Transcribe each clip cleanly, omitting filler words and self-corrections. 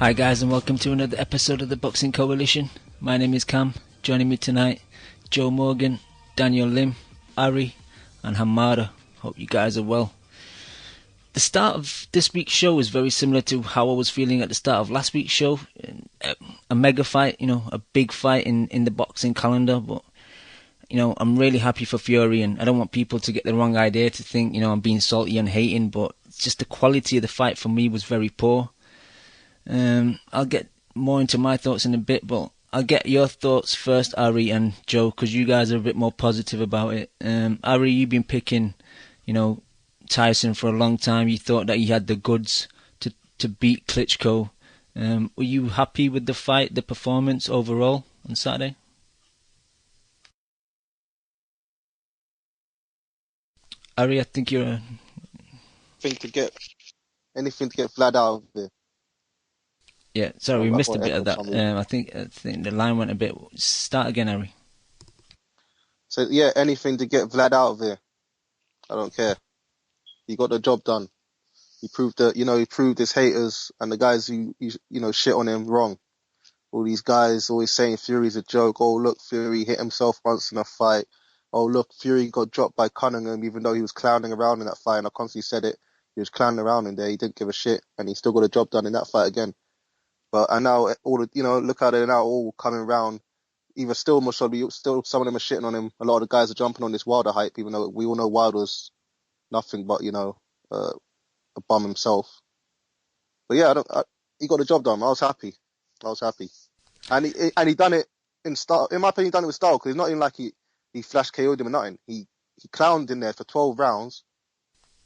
Hi guys, and welcome to another episode of the Boxing Coalition. My name is Cam. Joining me tonight, Joe Morgan, Daniel Lim, Ari and Hamada. Hope you guys are well. The start of this week's show is very similar to how I was feeling at the start of last week's show. A mega fight, a big fight in the boxing calendar, but I'm really happy for Fury, and I don't want people to get the wrong idea to think, I'm being salty and hating, but just the quality of the fight for me was very poor. I'll get more into my thoughts in a bit, but I'll get your thoughts first, Ari and Joe, because you guys are a bit more positive about it. Ari, you've been picking, Tyson for a long time. You thought that he had the goods to beat Klitschko. Were you happy with the fight, the performance overall on Saturday? Ari, I think you're anything to get Vlad out of there. Yeah, sorry, we missed a bit of that. I think the line went a bit. Start again, Ari. So yeah, anything to get Vlad out of there. I don't care. He got the job done. He proved that, he proved his haters and the guys who shit on him wrong. All these guys always saying Fury's a joke. Oh look, Fury hit himself once in a fight. Oh look, Fury got dropped by Cunningham even though he was clowning around in that fight. And I constantly said it. He was clowning around in there. He didn't give a shit, and he still got a job done in that fight again. But and now look at it now, all coming around. Even still, still some of them are shitting on him. A lot of the guys are jumping on this Wilder hype, even though we all know Wilder's nothing but a bum himself. But yeah, he got the job done. I was happy, and he done it in style. In my opinion, he done it with style, because it's not even like he flash KO'd him or nothing. He clowned in there for 12 rounds,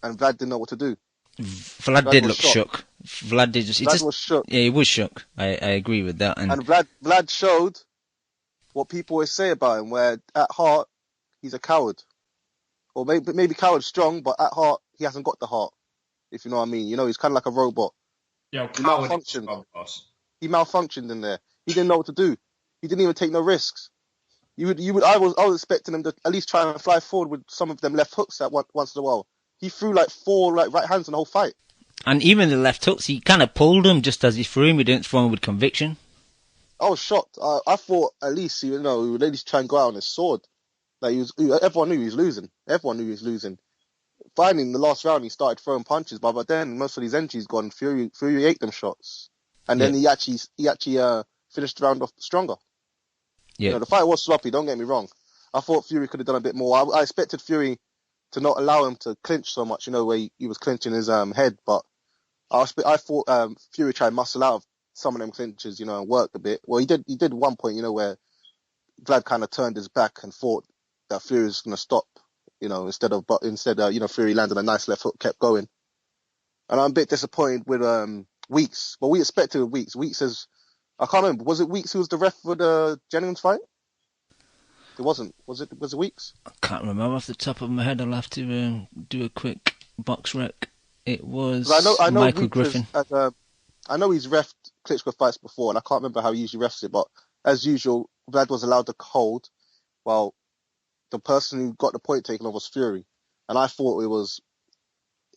and Vlad didn't know what to do. Vlad did look shook. Vlad was shook. Yeah, he was shook. I agree with that. And Vlad showed what people always say about him, where at heart he's a coward, or maybe coward strong, but at heart he hasn't got the heart. If you know what I mean, he's kind of like a robot. Yeah, he malfunctioned. He malfunctioned in there. He didn't know what to do. He didn't even take no risks. I was expecting him to at least try and fly forward with some of them left hooks at once in a while. He threw like 4 right hands in the whole fight. And even the left hooks, he kind of pulled them just as he threw him. He didn't throw him with conviction. I was shocked. I thought at least he would at least try and go out on his sword. Like everyone knew he was losing. Finally, in the last round, he started throwing punches, but by then most of his energy's gone. Fury ate them shots, and then he actually finished the round off stronger. Yeah, the fight was sloppy. Don't get me wrong. I thought Fury could have done a bit more. I expected Fury to not allow him to clinch so much, where he was clinching his head. But I thought Fury tried to muscle out of some of them clinches, and work a bit. Well, he did one point, where Vlad kind of turned his back and thought that Fury was going to stop, instead Fury landed a nice left hook, kept going. And I'm a bit disappointed with Weeks. Well, we expected Weeks. Weeks I can't remember. Was it Weeks who was the ref for the Jennings fight? It wasn't. Was it Weeks? I can't remember off the top of my head. I'll have to do a quick box rec. It was I know Michael Griffin. I know he's refed Klitschko fights before, and I can't remember how he usually refs it, but as usual, Vlad was allowed to hold, while the person who got the point taken off was Fury. And I thought it was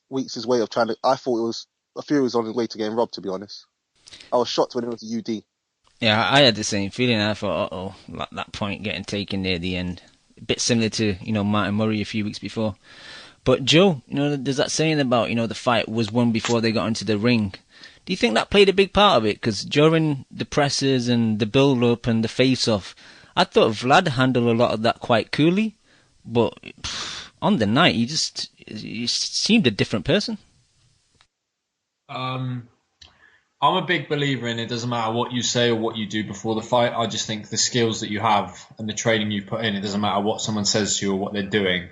Weeks' way of Fury was on his way to getting robbed, to be honest. I was shocked when it was a UD. Yeah, I had the same feeling. I thought, that point getting taken near the end. A bit similar to, Martin Murray a few weeks before. But Joe, there's that saying about, the fight was won before they got into the ring. Do you think that played a big part of it? Because during the presses and the build-up and the face-off, I thought Vlad handled a lot of that quite coolly. But on the night, he seemed a different person. I'm a big believer in it doesn't matter what you say or what you do before the fight. I just think the skills that you have and the training you put in, it doesn't matter what someone says to you or what they're doing.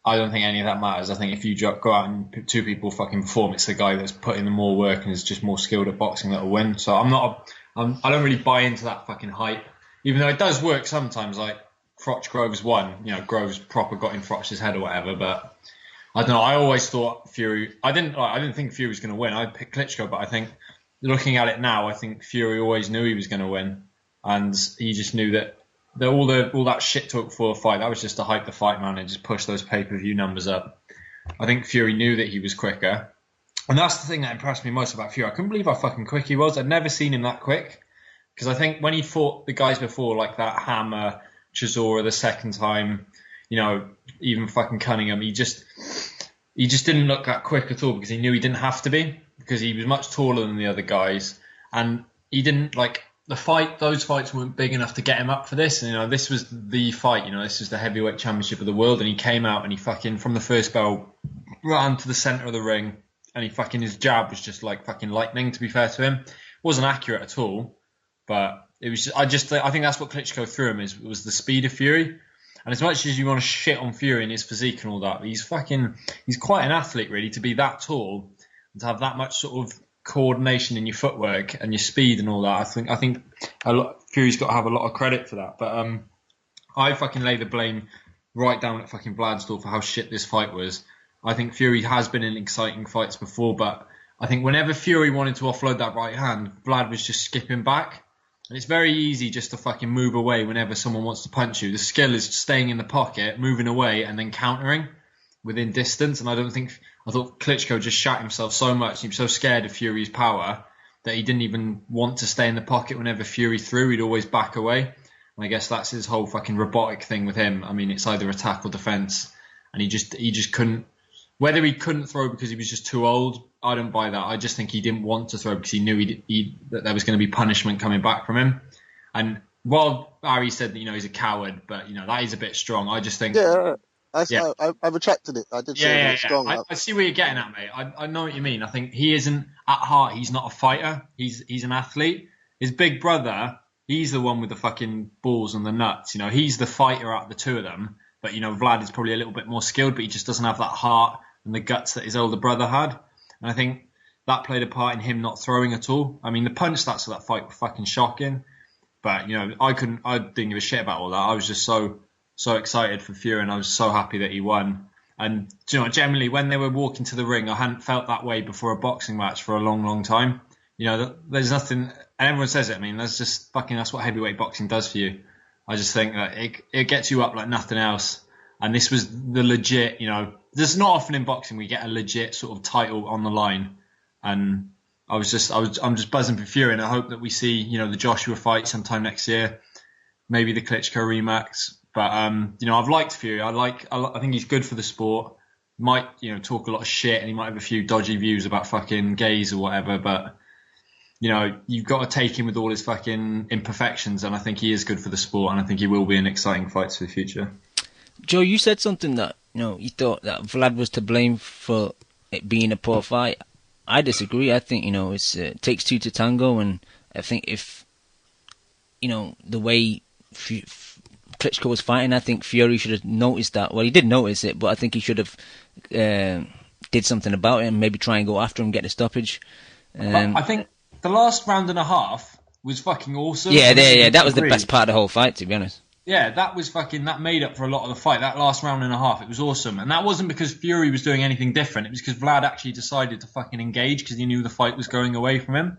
I don't think any of that matters. I think if you go out and 2 people fucking perform, it's the guy that's put in the more work and is just more skilled at boxing that'll win. So I don't really buy into that fucking hype, even though it does work sometimes. Like Froch Groves won, Groves proper got in Froch's head or whatever. But I don't know. I always thought Fury. I didn't think Fury was going to win. I picked Klitschko, but I think looking at it now, I think Fury always knew he was going to win, and he just knew that all that shit talk before the fight, that was just to hype the fight, man, and just push those pay-per-view numbers up. I think Fury knew that he was quicker, And that's the thing that impressed me most about Fury. I couldn't believe how fucking quick he was. I'd never seen him that quick. Because I think when he fought the guys before, like that Hammer, Chisora the second time, even fucking Cunningham, he just didn't look that quick at all because he knew he didn't have to be, because he was much taller than the other guys. And he didn't, those fights weren't big enough to get him up for this. And, this was the fight, this was the heavyweight championship of the world. And he came out and he fucking, from the first bell, ran to the centre of the ring. And his jab was just like fucking lightning, to be fair to him. It wasn't accurate at all. But it was I think that's what Klitschko threw him, was the speed of Fury. And as much as you want to shit on Fury and his physique and all that, he's quite an athlete, really, to be that tall and to have that much sort of coordination in your footwork and your speed and all that. I think Fury's got to have a lot of credit for that. But I fucking lay the blame right down at fucking Vlad's-Dor for how shit this fight was. I think Fury has been in exciting fights before, but I think whenever Fury wanted to offload that right hand, Vlad was just skipping back. And it's very easy just to fucking move away whenever someone wants to punch you. The skill is staying in the pocket, moving away, and then countering within distance. And I thought Klitschko just shat himself so much. He was so scared of Fury's power that he didn't even want to stay in the pocket whenever Fury threw. He'd always back away. And I guess that's his whole fucking robotic thing with him. I mean, it's either attack or defense. And he just couldn't. Whether he couldn't throw because he was just too old, I don't buy that. I just think he didn't want to throw because he knew that there was going to be punishment coming back from him. And while Barry said that, he's a coward, but, that is a bit strong. I just think... Yeah, I retracted it. I did say it was strong. I see where you're getting at, mate. I know what you mean. I think he isn't, at heart, he's not a fighter. He's an athlete. His big brother, he's the one with the fucking balls and the nuts. He's the fighter out of the two of them. But, Vlad is probably a little bit more skilled, but he just doesn't have that heart and the guts that his older brother had. And I think that played a part in him not throwing at all. I mean, the punch stats of that fight were fucking shocking. But, I didn't give a shit about all that. I was just so excited for Fury, and I was so happy that he won. And, generally, when they were walking to the ring, I hadn't felt that way before a boxing match for a long, long time. There's nothing, and everyone says it, I mean, that's what heavyweight boxing does for you. I just think that it gets you up like nothing else. And this was the legit, there's not often in boxing we get a legit sort of title on the line. And I'm just buzzing for Fury, and I hope that we see, the Joshua fight sometime next year, maybe the Klitschko rematch. But, I've liked Fury. I think he's good for the sport. Might, talk a lot of shit, and he might have a few dodgy views about fucking gays or whatever, but, you've got to take him with all his fucking imperfections, and I think he is good for the sport, and I think he will be in exciting fights for the future. Joe, you said something that, you thought that Vlad was to blame for it being a poor fight. I disagree. I think, it takes two to tango, and I think if, the way Klitschko was fighting, I think Fury should have noticed that. Well, he did notice it, but I think he should have did something about it and maybe try and go after him, get a stoppage. I think the last round and a half was fucking awesome. Yeah, that was the best part of the whole fight, to be honest. Yeah, that made up for a lot of the fight. That last round and a half, it was awesome. And that wasn't because Fury was doing anything different. It was because Vlad actually decided to fucking engage because he knew the fight was going away from him.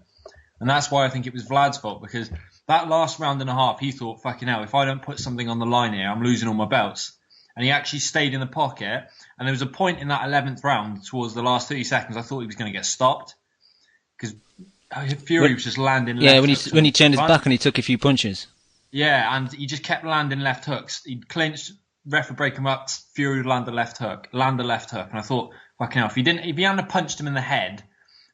And that's why I think it was Vlad's fault, because that last round and a half, he thought, fucking hell, if I don't put something on the line here, I'm losing all my belts. And he actually stayed in the pocket. And there was a point in that 11th round, towards the last 30 seconds, I thought he was going to get stopped. Because Fury was just landing left hooks. Yeah, when he turned his back and he took a few punches. Yeah, and he just kept landing left hooks. He'd clinch, ref would break him up, Fury would land a left hook. And I thought, fucking hell, if he hadn't punched him in the head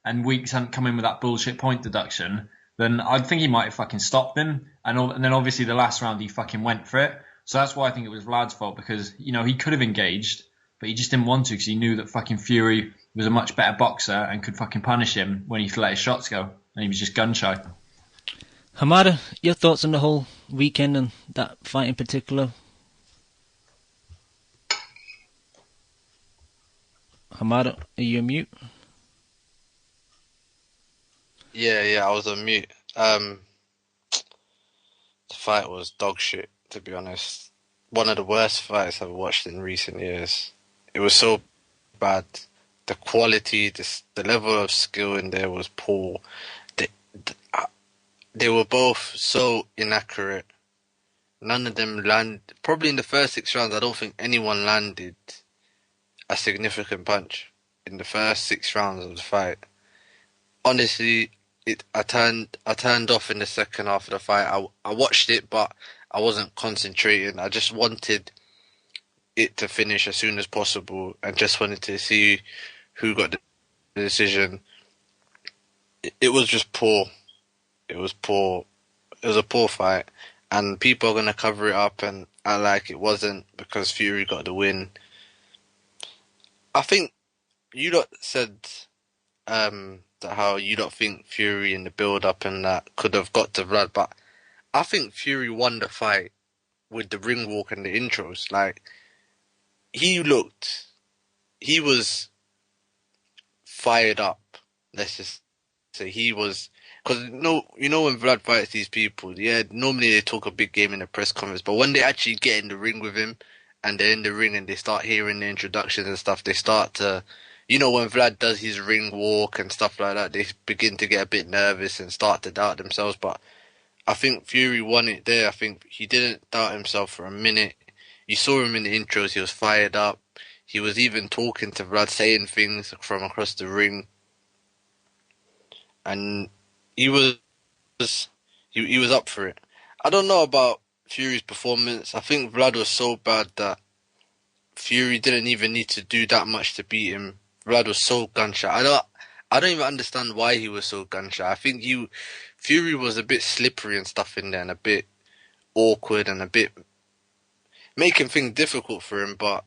and Weeks hadn't come in with that bullshit point deduction, then I think he might have fucking stopped him. And then obviously the last round he fucking went for it. So that's why I think it was Vlad's fault, because, he could have engaged, but he just didn't want to because he knew that fucking Fury was a much better boxer and could fucking punish him when he let his shots go. And he was just gun shy. Hamada, your thoughts on the whole weekend and that fight in particular? Hamada, are you on mute? Yeah, I was on mute. The fight was dog shit, to be honest. One of the worst fights I've watched in recent years. It was so bad. The quality, the level of skill in there was poor. They were both so inaccurate. None of them landed. Probably in the first 6 rounds, I don't think anyone landed a significant punch. in the first 6 rounds of the fight. Honestly, I turned off in the second half of the fight. I watched it, but I wasn't concentrating. I just wanted it to finish as soon as possible, and just wanted to see who got the decision. It was just poor. It was poor. It was a poor fight, and people are gonna cover it up and act like it wasn't because Fury got the win. I think you lot said that how you don't think Fury in the build-up and that could have got to Vlad, but I think Fury won the fight with the ring walk and the intros. Like, he was fired up. Let's just say he was, because you know when Vlad fights these people, yeah, normally they talk a big game in the press conference, but when they actually get in the ring with him and they're in the ring and they start hearing the introductions and stuff, they start to, you know, when Vlad does his ring walk and stuff like that, they begin to get a bit nervous and start to doubt themselves. But I think Fury won it there. I think he didn't doubt himself for a minute. You saw him in the intros, he was fired up. He was even talking to Vlad, saying things from across the ring. And he was up for it. I don't know about Fury's performance. I think Vlad was so bad that Fury didn't even need to do that much to beat him. Vlad was so gunshot. I don't even understand why he was so gunshot. I think Fury was a bit slippery and stuff in there, and a bit awkward and a bit making things difficult for him, but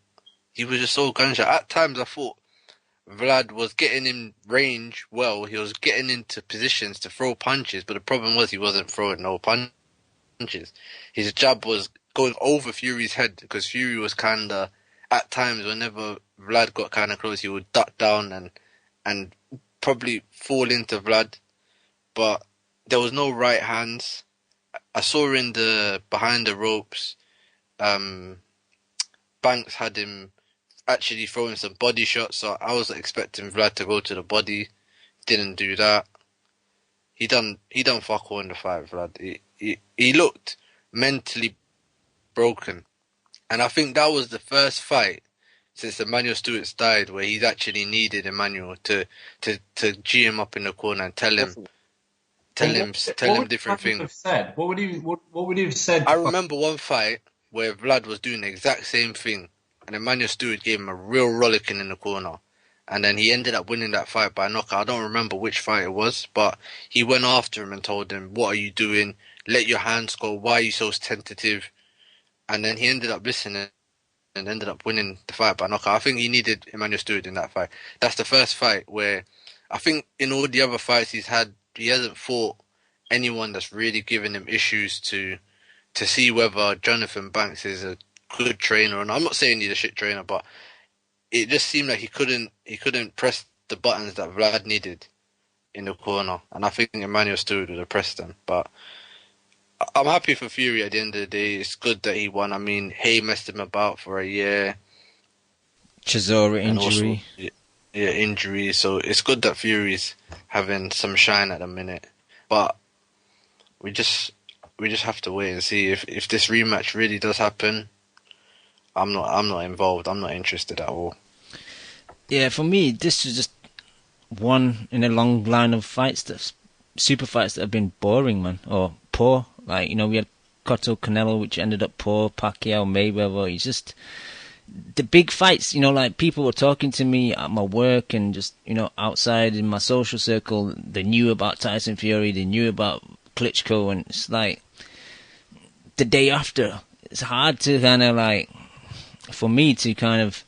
he was just so gunshot. At times I thought Vlad was getting in range well. He was getting into positions to throw punches, but the problem was he wasn't throwing no punches. His jab was going over Fury's head, because Fury was kinda, at times whenever Vlad got kinda close, he would duck down and probably fall into Vlad. But there was no right hands. I saw in the behind the ropes, Banks had him actually throwing some body shots, so I was expecting Vlad to go to the body. Didn't do that. He done fuck all in the fight, Vlad. He looked mentally broken, and I think that was the first fight since Emmanuel Stewart's died where he's actually needed Emmanuel to G him up in the corner and tell him different things. What would he have said? I remember one fight where Vlad was doing the exact same thing, and Emmanuel Stewart gave him a real rollicking in the corner, and then he ended up winning that fight by knockout. I don't remember which fight it was, but he went after him and told him, "What are you doing? Let your hands go. Why are you so tentative?" And then he ended up listening and ended up winning the fight by knockout. I think he needed Emmanuel Stewart in that fight. That's the first fight where I think in all the other fights he's had, he hasn't fought anyone that's really given him issues to see whether Jonathan Banks is a good trainer or not. I'm not saying he's a shit trainer, but it just seemed like he couldn't press the buttons that Vlad needed in the corner, and I think Emmanuel Stewart would have pressed them. But I'm happy for Fury at the end of the day. It's good that he won. I mean, Haye messed him about for a year. Chisora injury. Also, injury. So it's good that Fury's having some shine at the minute. But we just have to wait and see if this rematch really does happen. I'm not involved. I'm not interested at all. Yeah, for me, this is just one in a long line of fights, super fights that have been boring, man, or poor. Like, you know, we had Cotto Canelo, which ended up poor. Pacquiao, Mayweather. It's just the big fights. You know, like people were talking to me at my work and just, you know, outside in my social circle. They knew about Tyson Fury. They knew about Klitschko, and it's like the day after. It's hard to kind of like, for me to kind of,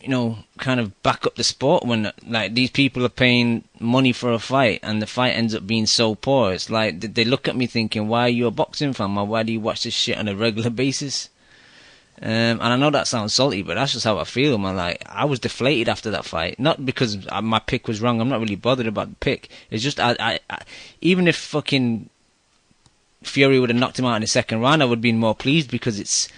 you know, kind of back up the sport when like these people are paying money for a fight and the fight ends up being so poor. It's like they look at me thinking, why are you a boxing fan, man? Why do you watch this shit on a regular basis? And I know that sounds salty, but that's just how I feel, man. Like, I was deflated after that fight. Not because my pick was wrong. I'm not really bothered about the pick. It's just, I even if fucking Fury would have knocked him out in the second round, I would have been more pleased, because it's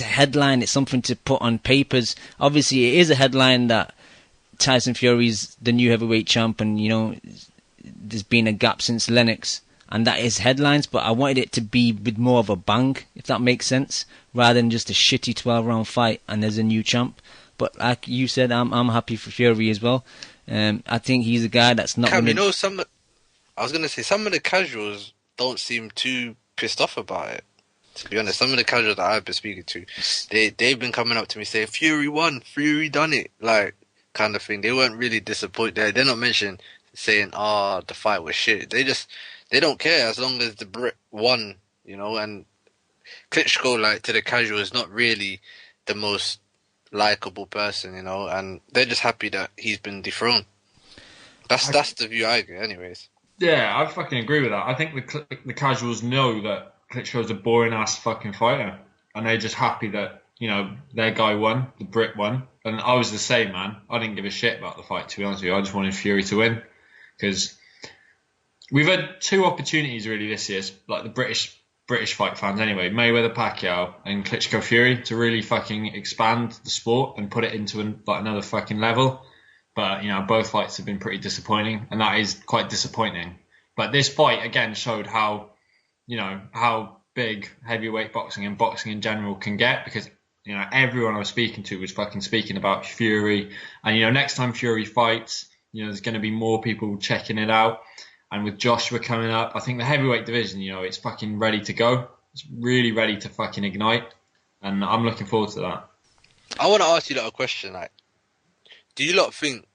a headline. It's something to put on papers. Obviously, it is a headline that Tyson Fury's the new heavyweight champ, and, you know, there's been a gap since Lennox, and that is headlines. But I wanted it to be with more of a bang, if that makes sense, rather than just a shitty 12-round fight and there's a new champ. But like you said, I'm happy for Fury as well. I think he's a guy that's not Cam, going to... I was gonna say some of the casuals don't seem too pissed off about it. To be honest, some of the casuals that I've been speaking to, they've been coming up to me saying Fury won, Fury done it, like kind of thing. They weren't really disappointed. They're not mentioning saying, the fight was shit. They don't care as long as the Brit won, you know. And Klitschko, like to the casual, is not really the most likable person, you know, and they're just happy that he's been dethroned. That's the view I get, anyways. Yeah, I fucking agree with that. I think the casuals know that Klitschko's a boring ass fucking fighter, and they're just happy that, you know, their guy won, the Brit won, and I was the same, man. I didn't give a shit about the fight, to be honest with you. I just wanted Fury to win, because we've had two opportunities really this year, like the British fight fans anyway, Mayweather Pacquiao and Klitschko Fury, to really fucking expand the sport and put it into another fucking level. But, you know, both fights have been pretty disappointing, and that is quite disappointing. But this fight, again, showed how big heavyweight boxing and boxing in general can get, because, you know, everyone I was speaking to was fucking speaking about Fury. And, you know, next time Fury fights, you know, there's going to be more people checking it out. And with Joshua coming up, I think the heavyweight division, you know, it's fucking ready to go. It's really ready to fucking ignite. And I'm looking forward to that. I want to ask you a question, like, do you lot think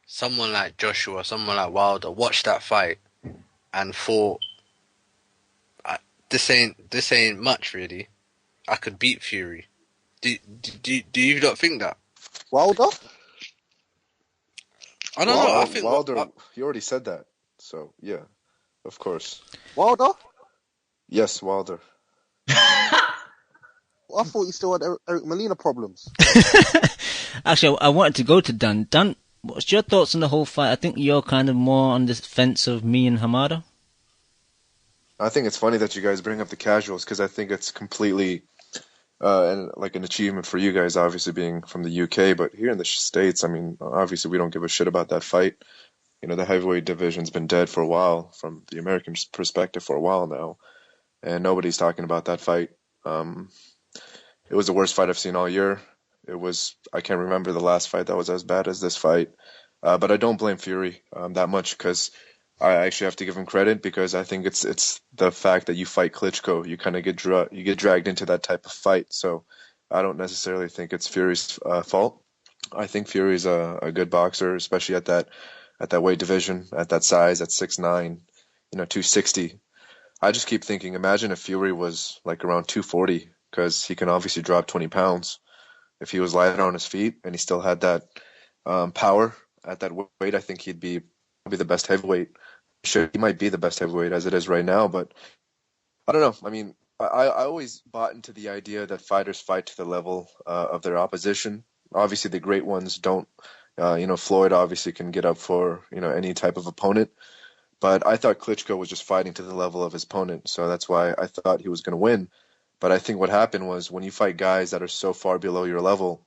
someone like Joshua, someone like Wilder watched that fight and thought, this ain't much really, I could beat Fury? Do you not think that? Wilder? I don't know. I think Wilder. You already said that, so yeah, of course. Wilder? Yes, Wilder. Well, I thought you still had Eric Molina problems. Actually, I wanted to go to Dan. Dan, what's your thoughts on the whole fight? I think you're kind of more on the fence of me and Hamada. I think it's funny that you guys bring up the casuals, because I think it's completely and like an achievement for you guys, obviously being from the UK. But here in the States, I mean, obviously we don't give a shit about that fight. You know, the heavyweight division's been dead for a while, from the American perspective for a while now, and nobody's talking about that fight. It was the worst fight I've seen all year. I can't remember the last fight that was as bad as this fight. But I don't blame Fury that much, because I actually have to give him credit, because I think it's the fact that you fight Klitschko, you kind of get dragged into that type of fight. So I don't necessarily think it's Fury's fault. I think Fury's a good boxer, especially at that weight division, at that size, at 6'9", 260. I just keep thinking, imagine if Fury was like around 240, because he can obviously drop 20 pounds. If he was light on his feet and he still had that power at that weight, I think he'd be probably the best heavyweight. Sure, he might be the best heavyweight as it is right now, but I don't know. I mean, I always bought into the idea that fighters fight to the level of their opposition. Obviously, the great ones don't. Floyd obviously can get up for any type of opponent, but I thought Klitschko was just fighting to the level of his opponent, so that's why I thought he was going to win. But I think what happened was, when you fight guys that are so far below your level,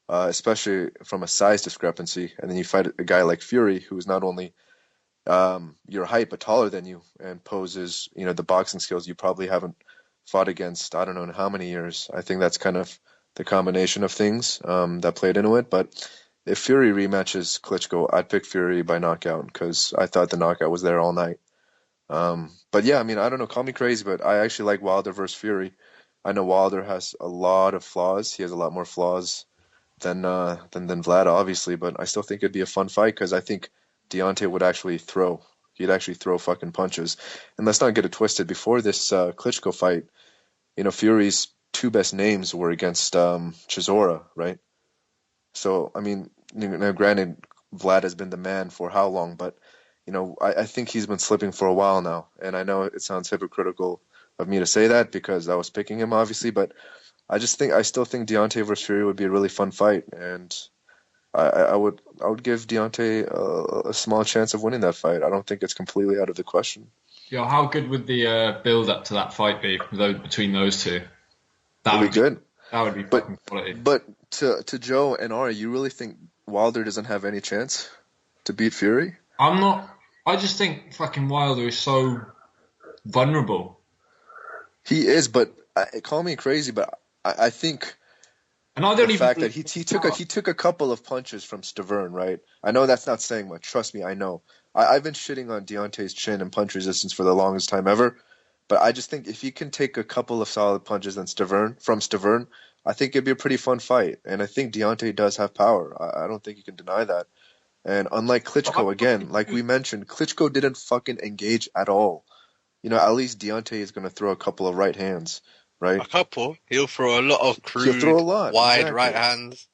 especially from a size discrepancy, and then you fight a guy like Fury, who's not only your height but taller than you, and poses the boxing skills you probably haven't fought against, I don't know in how many years. I think that's kind of the combination of things that played into it. But if Fury rematches Klitschko, I'd pick Fury by knockout, because I thought the knockout was there all night. But yeah, I mean, I don't know, call me crazy, but I actually like Wilder versus Fury. I know Wilder has a lot of flaws. He has a lot more flaws than Vlad, obviously, but I still think it'd be a fun fight, because I think Deontay would actually throw. He'd actually throw fucking punches. And let's not get it twisted. Before this Klitschko fight, Fury's two best names were against Chisora, right? So, I mean, granted, Vlad has been the man for how long, but, I think he's been slipping for a while now. And I know it sounds hypocritical of me to say that, because I was picking him, obviously, but I still think Deontay versus Fury would be a really fun fight, and I would give Deontay a small chance of winning that fight. I don't think it's completely out of the question. Yo, how good would the build up to that fight be between those two? That would be good. That would be fucking quality. But to Joe and Ari, you really think Wilder doesn't have any chance to beat Fury? I'm not. I just think fucking Wilder is so vulnerable. He is, but call me crazy, but I think And I the don't even fact that think he took a couple of punches from Stavern, right? I know that's not saying much. Trust me, I know. I've been shitting on Deontay's chin and punch resistance for the longest time ever, but I just think if he can take a couple of solid punches from Stavern, I think it'd be a pretty fun fight. And I think Deontay does have power. I don't think you can deny that. And unlike Klitschko, again, like we mentioned, Klitschko didn't fucking engage at all. At least Deontay is going to throw a couple of right hands, right? A couple. He'll throw a lot of He'll crude, throw a lot, wide exactly. right hands.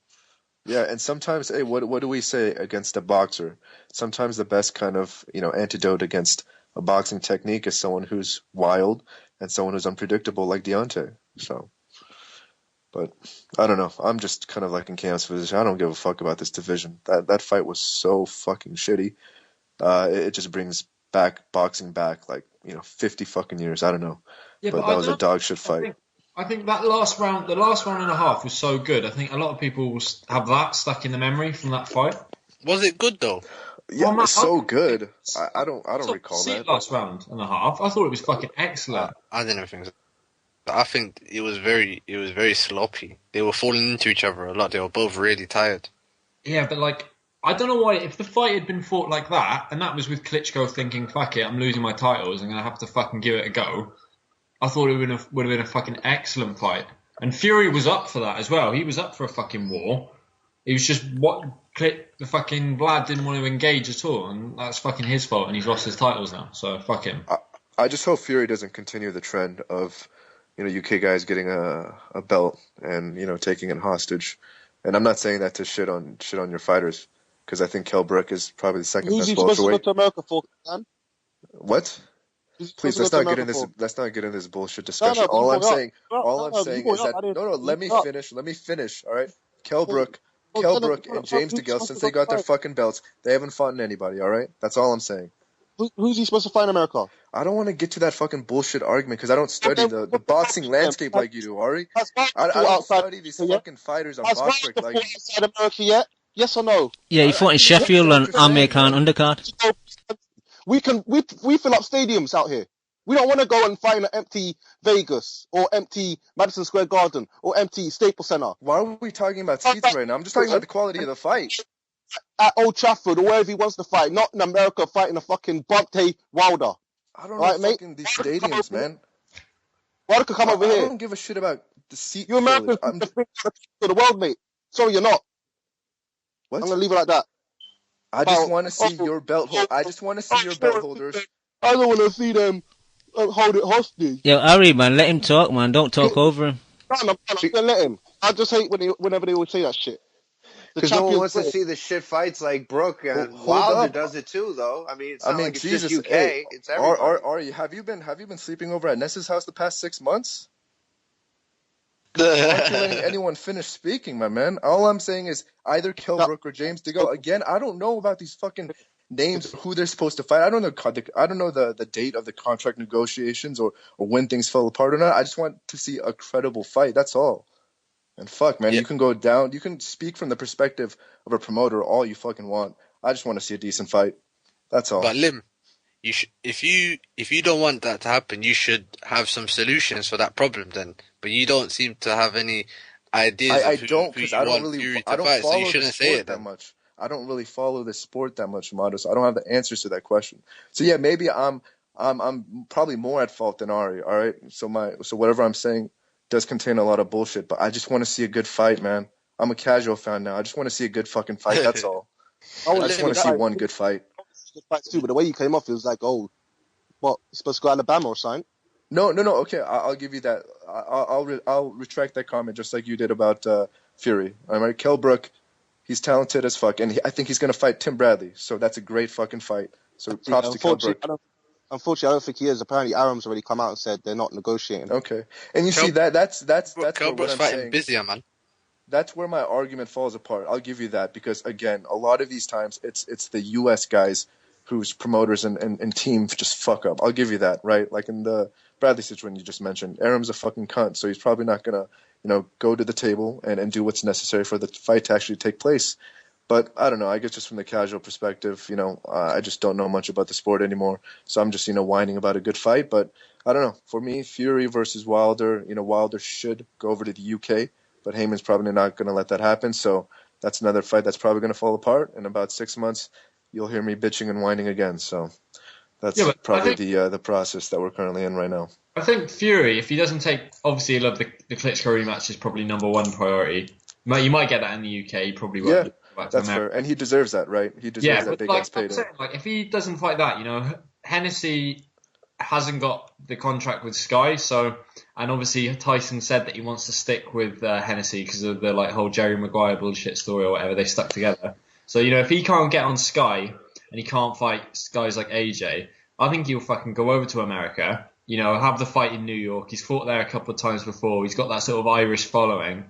Yeah, and sometimes, hey, what do we say against a boxer? Sometimes the best kind of, antidote against a boxing technique is someone who's wild and someone who's unpredictable like Deontay. So, but I don't know. I'm just kind of like in Cam's position. I don't give a fuck about this division. That fight was so fucking shitty. It just brings boxing back like 50 fucking years. I don't know. Yeah, but that was a dog shit fight. I think that last round, the last round and a half was so good. I think a lot of people will have that stuck in the memory from that fight. Was it good though? Yeah, it was so good. I don't recall that. Last round and a half, I thought it was fucking excellent. I didn't think so. I think it was very sloppy. They were falling into each other a lot. They were both really tired. Yeah, but like, I don't know why. If the fight had been fought like that, and that was with Klitschko thinking, "Fuck it, I'm losing my titles. I'm gonna have to fucking give it a go." I thought it would have been a fucking excellent fight. And Fury was up for that as well. He was up for a fucking war. It was just the fucking Vlad didn't want to engage at all, and that's fucking his fault, and he's lost his titles now, so fuck him. I just hope Fury doesn't continue the trend of, UK guys getting a belt and, taking it hostage. And I'm not saying that to shit on your fighters, because I think Kell Brook is probably the second Who's best he supposed to go welterweight. to America for, man? What? Please, let's not get in this bullshit discussion. No, all I'm brought saying is that let me finish. All right, Kell Brook and James Degale, since they got their fucking belts, they haven't fought anybody. All right, that's all I'm saying. Who's he supposed to fight in America? I don't want to get to that fucking bullshit argument because I don't study the boxing landscape like you do, Ari. I don't study these fucking fighters on Boxrec like you. Outside America yet? Yes or no? Yeah, he fought in Sheffield on Amir Khan undercard. We fill up stadiums out here. We don't want to go and find an empty Vegas or empty Madison Square Garden or empty Staples Center. Why are we talking about seats right now? I'm just talking about the quality of the fight. At Old Trafford or wherever he wants to fight, not in America fighting a fucking Bante Wilder. I don't know fucking these stadiums, man. Wilder could come over here. I don't give a shit about the seat. You're American to the world, mate. Sorry, you're not. What? I'm gonna leave it like that. I just want to see your belt hold. I just want to see your belt holders. I don't want to see them hold it hostage. Yo, Ari, man, let him talk, man. Don't talk over him. I'm gonna let him. I just hate whenever they always say that shit. Because no one wants to see the shit fights like Brook and Wilder does it too, though. I mean, it's not like it's Jesus, just UK. Hey, it's everybody. Ari, have you been sleeping over at Ness's house the past 6 months? Why aren't you letting anyone finish speaking, my man? All I'm saying is either Kell Brook or James Degale. Again, I don't know about these fucking names, who they're supposed to fight. I don't know the date of the contract negotiations or when things fell apart or not. I just want to see a credible fight. That's all. And fuck, man, You can go down. You can speak from the perspective of a promoter all you fucking want. I just want to see a decent fight. That's all. But Lim, if you don't want that to happen, you should have some solutions for that problem then. But you don't seem to have any ideas. I don't, because I don't follow so the sport that much. I don't really follow the sport that much, Mato, so I don't have the answers to that question. So yeah, maybe I'm probably more at fault than Ari. All right, so whatever I'm saying does contain a lot of bullshit, but I just want to see a good fight, man. I'm a casual fan now. I just want to see a good fucking fight. That's all. I just want to see one good fight. Too, but the way you came off, it was like, oh, what? You're supposed to go to Alabama or something? No. Okay, I'll give you that. I'll retract that comment just like you did about Fury. All right, Kell Brook, he's talented as fuck, and I think he's gonna fight Tim Bradley. So that's a great fucking fight. So props to Kell Brook. Unfortunately, I don't think he is. Apparently, Aram's already come out and said they're not negotiating. Okay, and you see that's Kell Brook's fighting saying. Busier, man. That's where my argument falls apart. I'll give you that because again, a lot of these times it's the U.S. guys whose promoters and team just fuck up. I'll give you that, right? Like in the Bradley situation you just mentioned, Aram's a fucking cunt, so he's probably not gonna go to the table and do what's necessary for the fight to actually take place. But I don't know. I guess just from the casual perspective, I just don't know much about the sport anymore. So I'm just, whining about a good fight. But I don't know. For me, Fury versus Wilder, Wilder should go over to the UK but Heyman's probably not going to let that happen. So that's another fight that's probably going to fall apart. In about 6 months, you'll hear me bitching and whining again. So that's probably the process that we're currently in right now. I think Fury, if he doesn't take, obviously he'll have the Klitschko rematch is probably number one priority. You might get that in the UK, he probably won't. Yeah, that's fair. And he deserves that, right? He deserves that big ass payday. Like, if he doesn't fight that, Hennessy hasn't got the contract with Sky, and obviously Tyson said that he wants to stick with Hennessy because of the whole Jerry Maguire bullshit story or whatever, they stuck together. So, if he can't get on Sky and he can't fight guys like AJ, I think he'll fucking go over to America, have the fight in New York. He's fought there a couple of times before. He's got that sort of Irish following.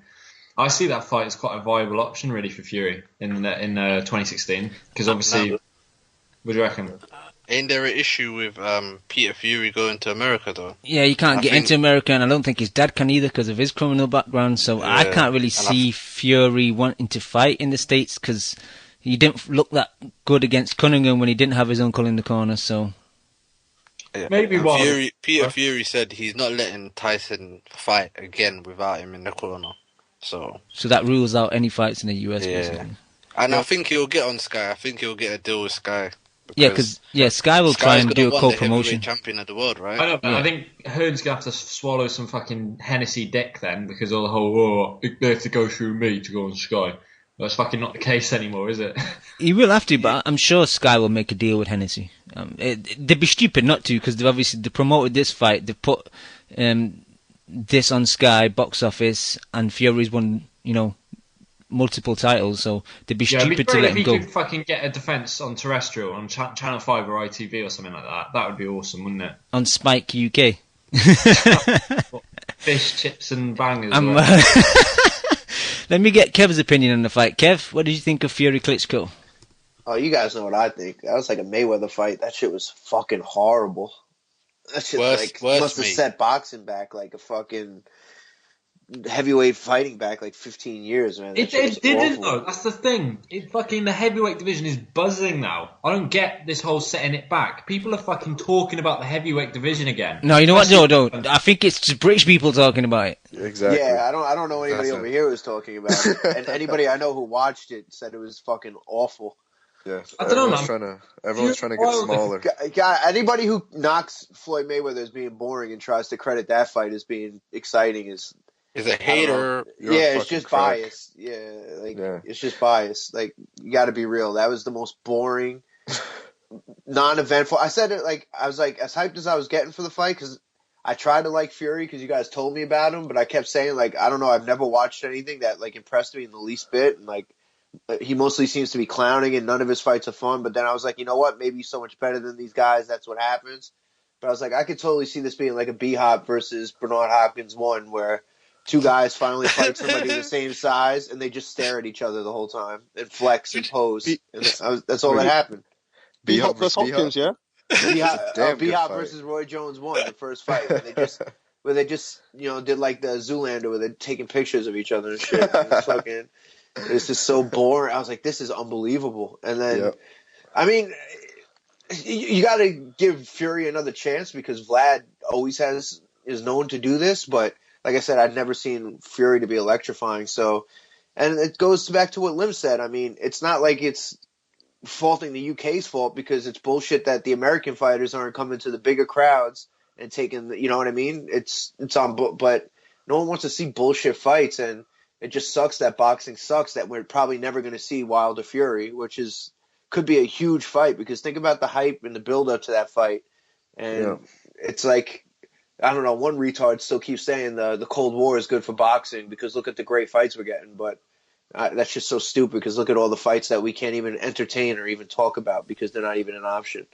I see that fight as quite a viable option, really, for Fury in 2016. Because obviously, what do you reckon? Ain't there an issue with Peter Fury going to America, though? Yeah, you can't get into America, and I don't think his dad can either because of his criminal background. So I can't really see Fury wanting to fight in the States because he didn't look that good against Cunningham when he didn't have his uncle in the corner. So maybe Peter Fury said he's not letting Tyson fight again without him in the corner. So that rules out any fights in the US, basically. And I think he'll get on Sky. I think he'll get a deal with Sky. Because Sky will try and do a co-promotion. Champion of the world, right? I know, but I think Hearn's gonna have to swallow some fucking Hennessy dick then, because all the whole they have to go through me to go on Sky. That's fucking not the case anymore, is it? He will have to, but I'm sure Sky will make a deal with Hennessy. They'd be stupid not to, because they promoted this fight. They've put this on Sky box office, and Fury's won, multiple titles, so they'd be stupid to let him go. If he could fucking get a defence on terrestrial, on Channel 5 or ITV or something like that, that would be awesome, wouldn't it? On Spike UK. Fish, chips and bangers. Let me get Kev's opinion on the fight. Kev, what did you think of Fury Klitschko? Oh, you guys know what I think. That was like a Mayweather fight. That shit was fucking horrible. That shit must have set boxing back like a fucking heavyweight fighting back like 15 years, man. It didn't though. That's the thing. The heavyweight division is buzzing now. I don't get this whole setting it back. People are fucking talking about the heavyweight division again. No, you know what? No. I think it's just British people talking about it. Exactly. Yeah, I don't know anybody over here who's talking about it. And anybody I know who watched it said it was fucking awful. Yeah, I don't know. Everyone's trying to get smaller. Anybody who knocks Floyd Mayweather as being boring and tries to credit that fight as being exciting is a hater. It's just bias. It's just bias. Like, you got to be real. That was the most boring, non-eventful. I said it I was as hyped as I was getting for the fight because I tried to like Fury because you guys told me about him, but I kept saying I don't know. I've never watched anything that impressed me in the least bit, and he mostly seems to be clowning, and none of his fights are fun. But then I was like, you know what? Maybe he's so much better than these guys. That's what happens. But I was like, I could totally see this being like a B-Hop versus Bernard Hopkins one, where two guys finally fight somebody the same size, and they just stare at each other the whole time and flex and pose. And that's all that happened. B-Hop versus Hopkins, yeah? B-Hop versus Roy Jones won the first fight. Where they just did like the Zoolander where they're taking pictures of each other and shit. And it's just so boring. I was like, this is unbelievable. And then, I mean, you got to give Fury another chance because Vlad always is known to do this, but like I said, I'd never seen Fury to be electrifying. So, and it goes back to what Lim said. I mean, it's not like it's faulting the UK's fault because it's bullshit that the American fighters aren't coming to the bigger crowds and taking you know what I mean? It's on, but no one wants to see bullshit fights, and it just sucks that boxing sucks that we're probably never going to see Wilder Fury, which could be a huge fight because think about the hype and the build up to that fight. And it's like, I don't know, one retard still keeps saying the Cold War is good for boxing because look at the great fights we're getting. But that's just so stupid because look at all the fights that we can't even entertain or even talk about because they're not even an option.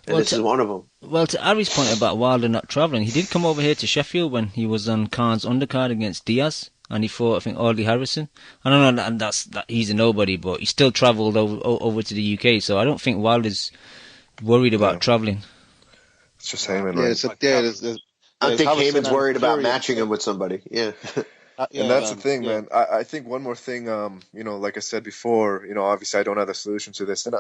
And this is one of them. Well, to Ari's point about Wilder not travelling, he did come over here to Sheffield when he was on Khan's undercard against Diaz. And he fought, I think, Audley Harrison. I don't know, and he's a nobody, but he still travelled over to the UK. So I don't think Wilder's worried about travelling. It's just Haymon, right? I think Haymon's worried about matching him with somebody. Yeah. And that's the thing, man. I think one more thing, like I said before, obviously I don't have the solution to this. And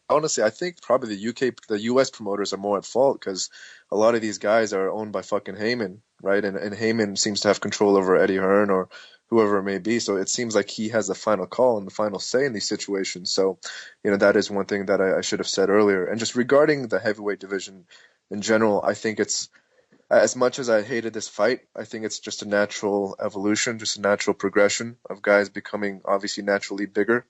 honestly, I think probably the US promoters are more at fault because a lot of these guys are owned by fucking Haymon. right? And Haymon seems to have control over Eddie Hearn or whoever it may be. So it seems like he has the final call and the final say in these situations. So, that is one thing that I should have said earlier. And just regarding the heavyweight division in general, I think it's, as much as I hated this fight, I think it's just a natural evolution, just a natural progression of guys becoming obviously naturally bigger.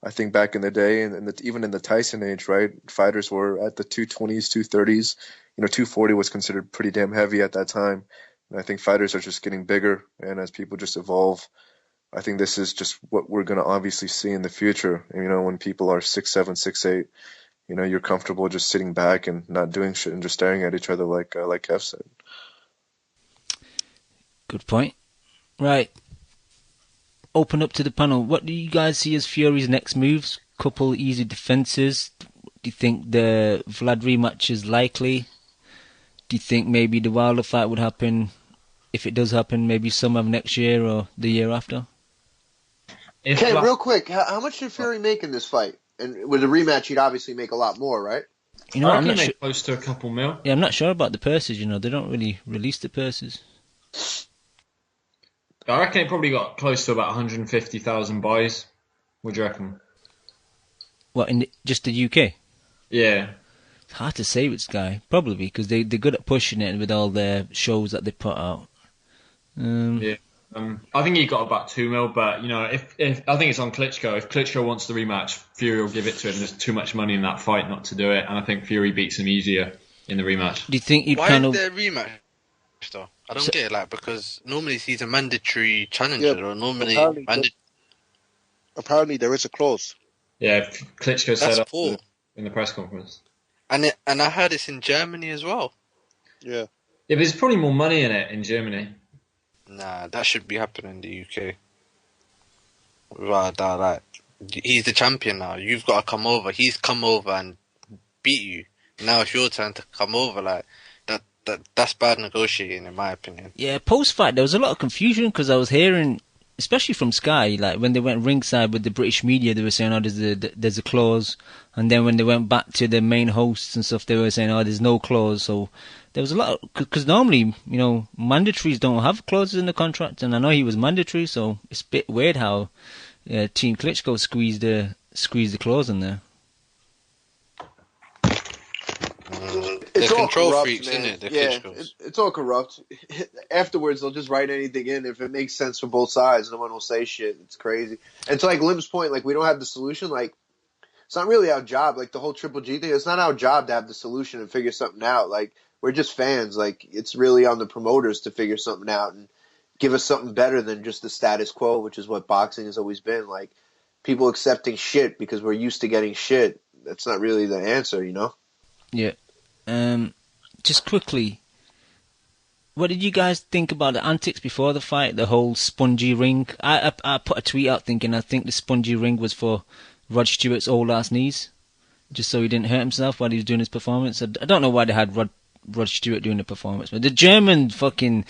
I think back in the day, and even in the Tyson age, right, fighters were at the 220s, 230s. 240 was considered pretty damn heavy at that time. And I think fighters are just getting bigger, and as people just evolve, I think this is just what we're going to obviously see in the future. When people are 6'7", 6'8", you're comfortable just sitting back and not doing shit and just staring at each other like Kev said. Good point. Right. Open up to the panel. What do you guys see as Fury's next moves? Couple easy defenses. Do you think the Vlad rematch is likely? Do you think maybe the Wilder fight would happen, if it does happen, maybe summer of next year or the year after? Okay, real quick, how much did Fury make in this fight? And with a rematch, he'd obviously make a lot more, right? I reckon he made close to a couple mil. Yeah, I'm not sure about the purses. They don't really release the purses. I reckon it probably got close to about 150,000 buys. What do you reckon? What, in just the UK? Yeah. It's hard to say with Sky, probably because they're good at pushing it with all their shows that they put out. Yeah. I think he got about 2 mil, but if I think it's on Klitschko. If Klitschko wants the rematch, Fury will give it to him. There's too much money in that fight not to do it, and I think Fury beats him easier in the rematch. Do you think you'd Why kind is of... there a rematch though? I don't get it, because normally he's a mandatory challenger, or normally apparently there is a clause. Yeah, Klitschko said up poor. in the press conference. And I heard it's in Germany as well. Yeah. Yeah, but there's probably more money in it in Germany. Nah, that should be happening in the UK. Without a doubt, like, he's the champion now. You've got to come over. He's come over and beat you. Now it's your turn to come over. Like that's bad negotiating, in my opinion. Yeah, post-fight, there was a lot of confusion because I was hearing, especially from Sky, like when they went ringside with the British media, they were saying, oh, there's a clause. And then when they went back to the main hosts and stuff, they were saying, oh, there's no clause. So there was a lot, because normally, mandatories don't have clauses in the contract. And I know he was mandatory, so it's a bit weird how Team Klitschko squeezed the clause in there. It's all control corrupt, freaks, man. isn't it? It's all corrupt. Afterwards, they'll just write anything in if it makes sense for both sides. No one will say shit. It's crazy. And to Lim's point, we don't have the solution. It's not really our job. The whole Triple G thing, it's not our job to have the solution and figure something out. We're just fans. It's really on the promoters to figure something out and give us something better than just the status quo, which is what boxing has always been. People accepting shit because we're used to getting shit. That's not really the answer, Yeah. Just quickly, what did you guys think about the antics before the fight? The whole spongy ring. I put a tweet out thinking I think the spongy ring was for Rod Stewart's old ass knees, just so he didn't hurt himself while he was doing his performance. I don't know why they had Rod Stewart doing the performance, but the German fucking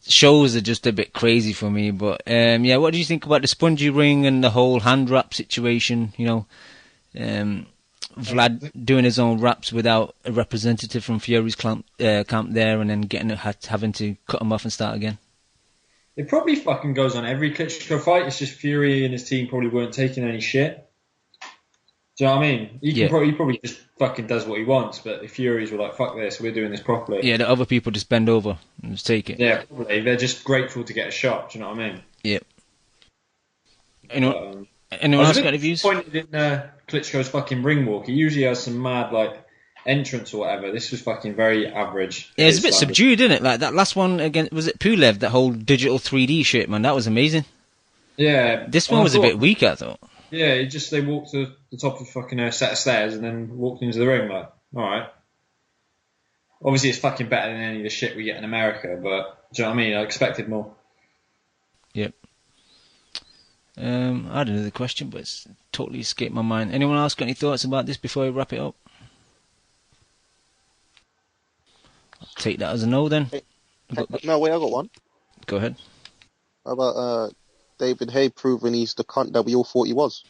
shows are just a bit crazy for me. But yeah, what do you think about the spongy ring and the whole hand wrap situation? Vlad doing his own raps without a representative from Fury's camp there, and then having to cut him off and start again. It probably fucking goes on every Klitschko fight. It's just Fury and his team probably weren't taking any shit. Do you know what I mean? He probably just fucking does what he wants, but the Furies were like, fuck this, we're doing this properly. Yeah, the other people just bend over and just take it. Yeah, probably. They're just grateful to get a shot, do you know what I mean? Yeah. Anyone else got any views? I was disappointed in Klitschko's fucking ring walk. He usually has some mad, entrance or whatever. This was fucking very average. Yeah, it's a bit subdued, isn't it? That last one again, was it Pulev, that whole digital 3D shit, man? That was amazing. Yeah. This one was a bit weak, I thought. Yeah, they walked to the top of a fucking set of stairs and then walked into the ring, alright. Obviously, it's fucking better than any of the shit we get in America, but do you know what I mean? I expected more. Yep. I had another question, but it's totally escaped my mind. Anyone else got any thoughts about this before we wrap it up? I'll take that as a no then. No, wait, I got one. Go ahead. How about David Haye proving he's the cunt that we all thought he was?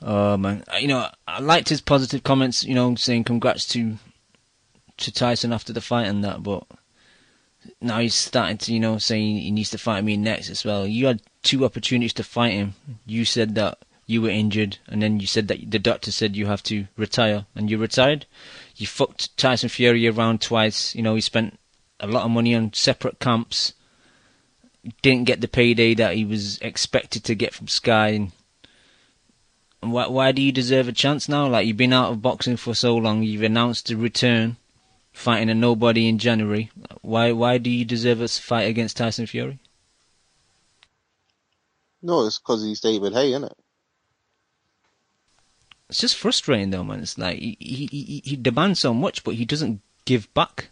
Oh, man. I liked his positive comments, saying congrats to Tyson after the fight and that, but now he's starting to, saying he needs to fight me next as well. You had 2 opportunities to fight him. You said that you were injured, and then you said that the doctor said you have to retire, and you retired. You fucked Tyson Fury around twice. He spent a lot of money on separate camps. Didn't get the payday that he was expected to get from Sky. And why do you deserve a chance now? Like, you've been out of boxing for so long. You've announced a return, fighting a nobody in January. Why do you deserve a fight against Tyson Fury? No, it's because he's David Haye, isn't it? It's just frustrating though, man. It's like he demands so much, but he doesn't give back.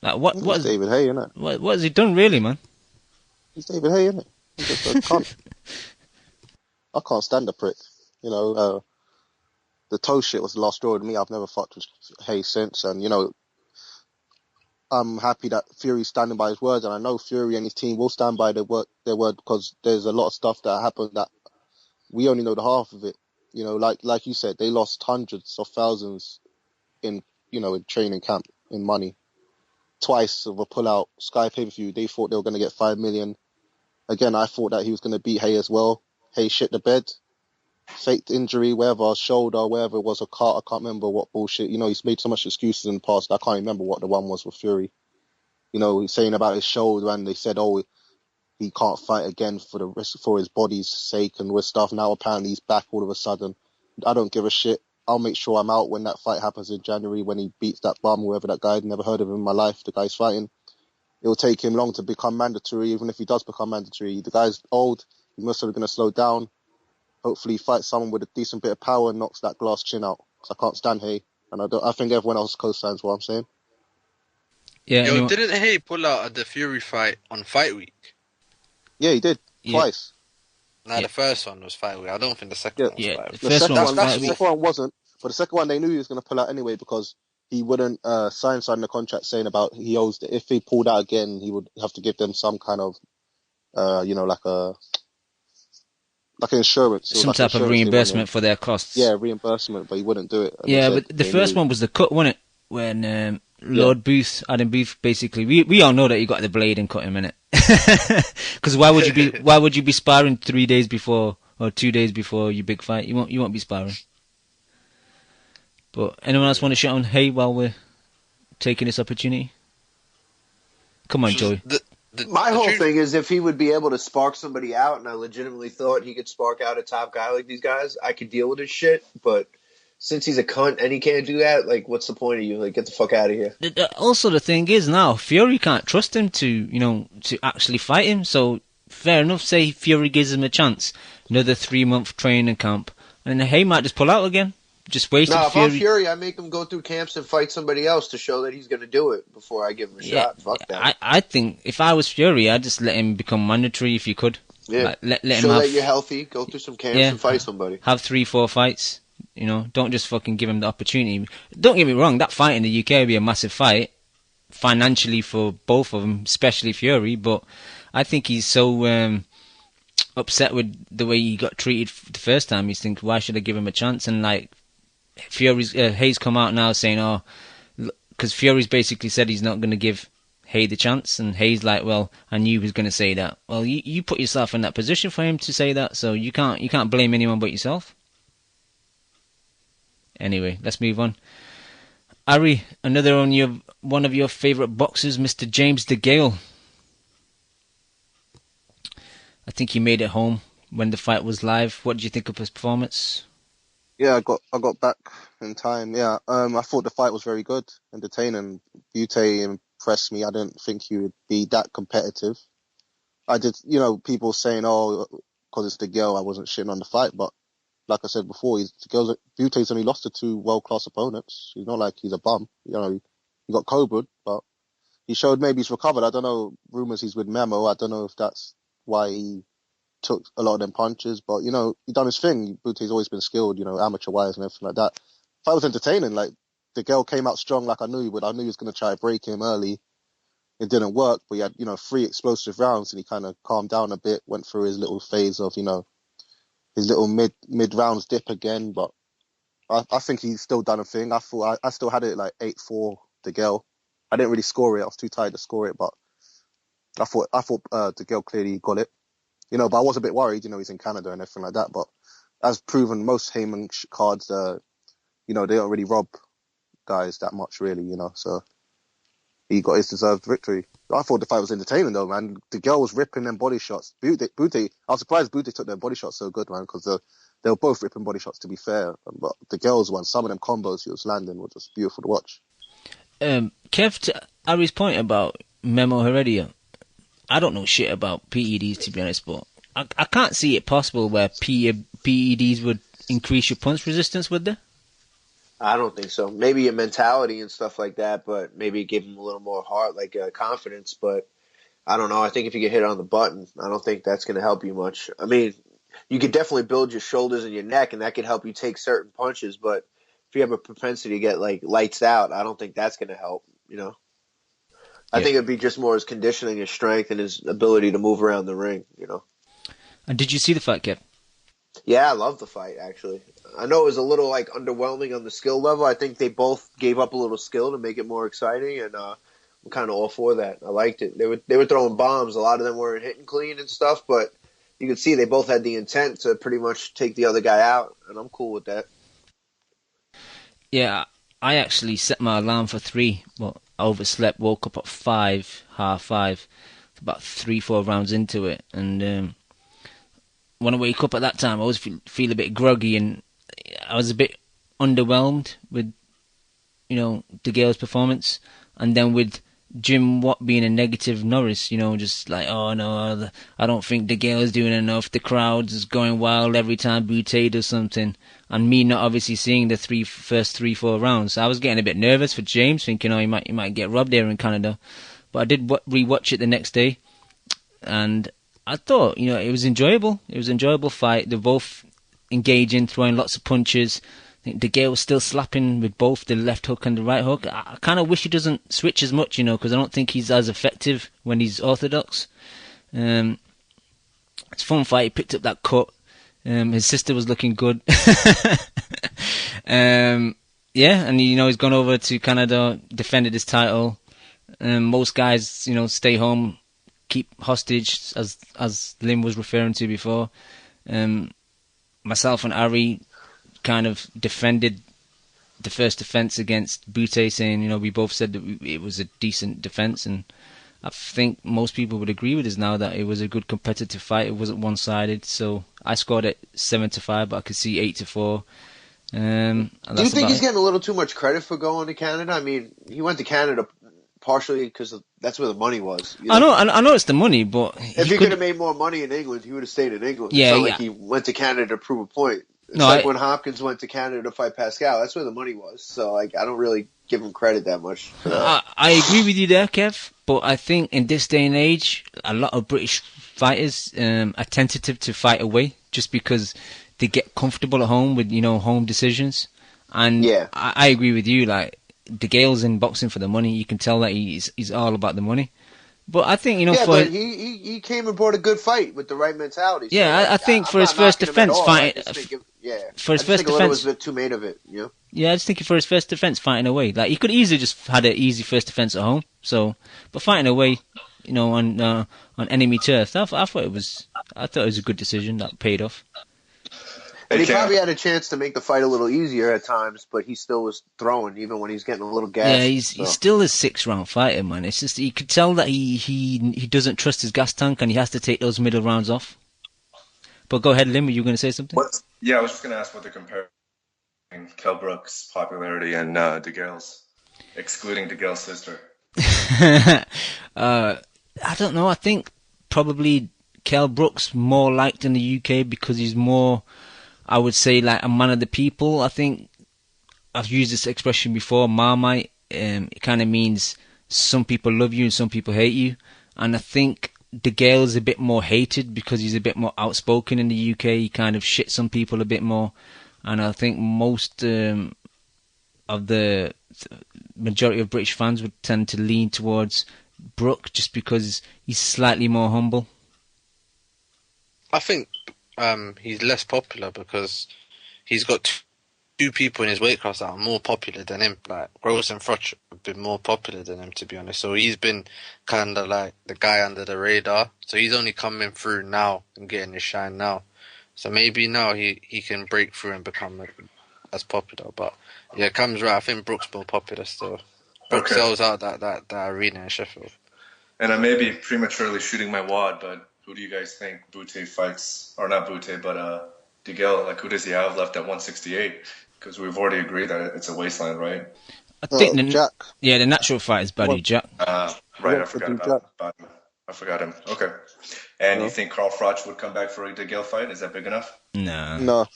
Like what is David Haye, isn't it? What has he done really, man? He's David Haye, isn't it? I can't stand the prick. The toe shit was the last straw with me. I've never fucked with Haye since, and I'm happy that Fury's standing by his words, and I know Fury and his team will stand by their word because there's a lot of stuff that happened that we only know the half of it. Like you said, they lost hundreds of thousands in training camp in money. Twice of a pull-out Sky pay-per-view. They thought they were going to get 5 million. Again, I thought that he was going to beat Haye as well. Haye shit the bed. Faked injury, wherever, shoulder, wherever it was, a cut. I can't remember what bullshit. He's made so much excuses in the past. I can't remember what the one was with Fury. He's saying about his shoulder, and they said, he can't fight again for his body's sake and with stuff. Now apparently he's back all of a sudden. I don't give a shit. I'll make sure I'm out when that fight happens in January, when he beats that bum, whoever that guy. I'd never heard of him in my life. The guy's fighting. It will take him long to become mandatory, even if he does become mandatory. The guy's old. He's most probably going to slow down. Hopefully he fights someone with a decent bit of power and knocks that glass chin out. Because I can't stand Haye. And I think everyone else co-signs what I'm saying. Yeah. Didn't Haye pull out at the Fury fight on Fight Week? Yeah, he did. Twice. The first one was Fight Week. I don't think the second one was Fight Week. The second one wasn't. But the second one, they knew he was going to pull out anyway because he wouldn't sign the contract saying about he owes it. If he pulled out again, he would have to give them some kind of, like insurance. Some type of reimbursement for their costs. Yeah, reimbursement, but he wouldn't do it. Yeah, but the first one was the cut, wasn't it? When Adam Booth, basically, we all know that he got the blade and cut him, innit? Because why would you be sparring 3 days before or 2 days before your big fight? You won't be sparring. But anyone else want to shout on Haye while we're taking this opportunity? Come on, Joey. My whole thing is if he would be able to spark somebody out, and I legitimately thought he could spark out a top guy like these guys, I could deal with his shit. But since he's a cunt and he can't do that, like, what's the point of you? Like, get the fuck out of here. Also, the thing is now, Fury can't trust him to actually fight him. So, fair enough, say Fury gives him a chance. Another 3-month training camp. And then Haye might just pull out again. Just wasted Fury. Fury. If I'm Fury, I make him go through camps and fight somebody else to show that he's going to do it before I give him a shot. Fuck that. I think if I was Fury, I'd just let him become mandatory if you could. Yeah. Let him show that you're healthy, go through some camps and fight somebody. Have 3-4 fights. Don't just fucking give him the opportunity. Don't get me wrong, that fight in the UK would be a massive fight financially for both of them, especially Fury. But I think he's so upset with the way he got treated the first time. He's thinking, why should I give him a chance? And like Haye's come out now saying, because Fury's basically said he's not going to give Haye the chance, and Haye's like, well, I knew he was going to say that. Well, you put yourself in that position for him to say that, so you can't blame anyone but yourself. Anyway, let's move on. Ari, another one of your favourite boxers, Mr. James Degale. I think he made it home when the fight was live. What did you think of his performance? Yeah, I got back in time. Yeah, I thought the fight was very good, entertaining. Bute impressed me. I didn't think he would be that competitive. I did, people saying, because it's Degale, I wasn't shitting on the fight, but like I said before, Bute's only lost to 2 world-class opponents. He's not like he's a bum. He got cobraed, but he showed maybe he's recovered. I don't know, rumours he's with Memo. I don't know if that's why he took a lot of them punches, but, he done his thing. Bute's always been skilled, amateur-wise and everything like that. Fight was entertaining. Like, Degale came out strong like I knew he would. I knew he was going to try to break him early. It didn't work, but he had, 3 explosive rounds, and he kind of calmed down a bit, went through his little phase of, his little mid rounds dip again, but I think he's still done a thing. I still had it like 8-4 Degale. I didn't really score it. I was too tired to score it, but I thought Degale clearly got it. You know, but I was a bit worried. You know, he's in Canada and everything like that. But as proven, most Haymon cards, you know, they don't really rob guys that much, really. You know, so he got his deserved victory. I thought the fight was entertaining though, man. Degale was ripping them body shots. Bute, I was surprised Bute took their body shots so good, man, because they were both ripping body shots, to be fair. But Degale's one, some of them combos he was landing were just beautiful to watch. Kev, to Ari's point about Memo Heredia, I don't know shit about PEDs, to be honest, but I can't see it possible where PEDs would increase your punch resistance, would they? I don't think so. Maybe a mentality and stuff like that, but maybe give him a little more heart, like confidence. But I don't know. I think if you get hit on the button, I don't think that's going to help you much. I mean, you could definitely build your shoulders and your neck, and that could help you take certain punches. But if you have a propensity to get like lights out, I don't think that's going to help. You know, I think it'd be just more his conditioning, his strength, and his ability to move around the ring. You know. And did you see the fight, Kev? Yeah, I love the fight, actually. I know it was a little, like, underwhelming on the skill level. I think they both gave up a little skill to make it more exciting, and I'm kind of all for that. I liked it. They were throwing bombs. A lot of them weren't hitting clean and stuff, but you could see they both had the intent to pretty much take the other guy out, and I'm cool with that. Yeah, I actually set my alarm for 3. Well, I overslept, woke up at 5, half 5, about 3-4 rounds into it, and when I wake up at that time, I always feel a bit groggy, and I was a bit underwhelmed with, you know, Degale's performance, and then with Jim Watt being a negative Norris, you know, just like, oh no, I don't think Degale's doing enough. The crowd's going wild every time Bute does something, and me not obviously seeing the first 3-4 rounds. I was getting a bit nervous for James, thinking, oh, he might get robbed here in Canada, but I did rewatch it the next day, and I thought, you know, it was enjoyable. It was an enjoyable fight. They're both engaging, throwing lots of punches. I think Degale was still slapping with both the left hook and the right hook. I kind of wish he doesn't switch as much, you know, because I don't think he's as effective when he's orthodox. It's a fun fight. He picked up that cut. His sister was looking good. Yeah, and, you know, he's gone over to Canada, defended his title. Most guys, you know, stay home, keep hostage, as Lim was referring to before. Myself and Ari kind of defended the first defense against Bute, saying, you know, we both said that it was a decent defense, and I think most people would agree with us now that it was a good competitive fight. It wasn't one-sided, so I scored it 7-5, but I could see 8-4. Do you think he's getting a little too much credit for going to Canada? I mean, he went to Canada partially because that's where the money was. You know? I know it's the money, but if he could have made more money in England, he would have stayed in England. Yeah, it's not like he went to Canada to prove a point. It's like when Hopkins went to Canada to fight Pascal. That's where the money was. So, like, I don't really give him credit that much. I agree with you there, Kev. But I think in this day and age, a lot of British fighters are tentative to fight away just because they get comfortable at home with, you know, home decisions. And yeah. I agree with you. Like, Degale's in boxing for the money. You can tell that he's all about the money. But I think, you know, but he came and brought a good fight with the right mentality. So yeah, I think for his first defense fight, for his first defense, was a bit too made of it. You know? Yeah, I just think for his first defense fighting away, like he could easily just had an easy first defense at home. So, but fighting away, you know, on enemy turf, I thought it was a good decision that paid off. And he probably had a chance to make the fight a little easier at times, but he still was throwing, even when he's getting a little gassed. Yeah, he's still a 6-round fighter, man. It's just, you could tell that he doesn't trust his gas tank, and he has to take those middle rounds off. But go ahead, Lim, were you going to say something? Yeah, I was just going to ask what they're comparing Kell Brook's popularity and Degale's, excluding Degale's sister. I don't know. I think probably Kell Brook's more liked in the UK because he's more, I would say, like a man of the people. I think I've used this expression before, Marmite. It kind of means some people love you and some people hate you. And I think Degale's a bit more hated because he's a bit more outspoken in the UK. He kind of shits some people a bit more. And I think most of the majority of British fans would tend to lean towards Brook just because he's slightly more humble. I think he's less popular because he's got two people in his weight class that are more popular than him. Like Gross and Froch have been more popular than him, to be honest. So he's been kind of like the guy under the radar. So he's only coming through now and getting his shine now. So maybe now he can break through and become as popular. But yeah, Cam's right. I think Brooks more popular still. Brooks sells out that arena in Sheffield. And I may be prematurely shooting my wad, but who do you guys think Bute fights, or not Bute, but Degale? Like, who does he have left at 168? Because we've already agreed that it's a wasteland, right? I think Jack. Yeah, the natural fight is Buddy Jack. Right, I forgot about him. I forgot him. Okay. And you think Carl Froch would come back for a Degale fight? Is that big enough? No.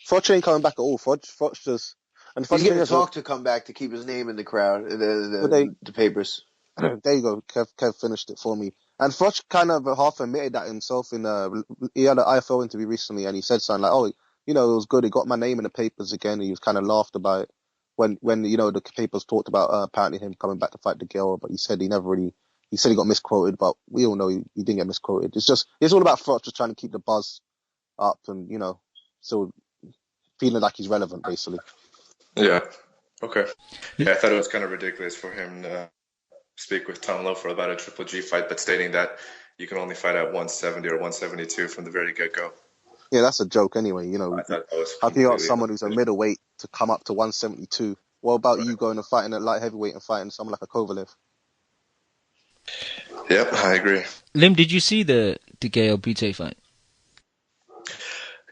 Froch ain't coming back at all. Froch just... And he's going to talk to come back to keep his name in the crowd, the papers. There you go. Kev finished it for me. And Froch kind of half admitted that himself he had an IFL interview recently, and he said something like, "Oh, it was good. It got my name in the papers again." He was kind of laughed about it when the papers talked about apparently him coming back to fight Degale, but he said he said he got misquoted, but we all know he didn't get misquoted. It's all about Froch just trying to keep the buzz up and still feeling like he's relevant, basically. Yeah. Okay. Yeah, I thought it was kind of ridiculous for him to speak with Tom Lowe about a Triple G fight, but stating that you can only fight at 170 or 172 from the very get-go. Yeah, that's a joke anyway. I thought that was how can you ask someone who's a middleweight to come up to 172? What about you going and fighting at light heavyweight and fighting someone like a Kovalev? Yep, I agree. Lim, did you see the Degale Bute fight?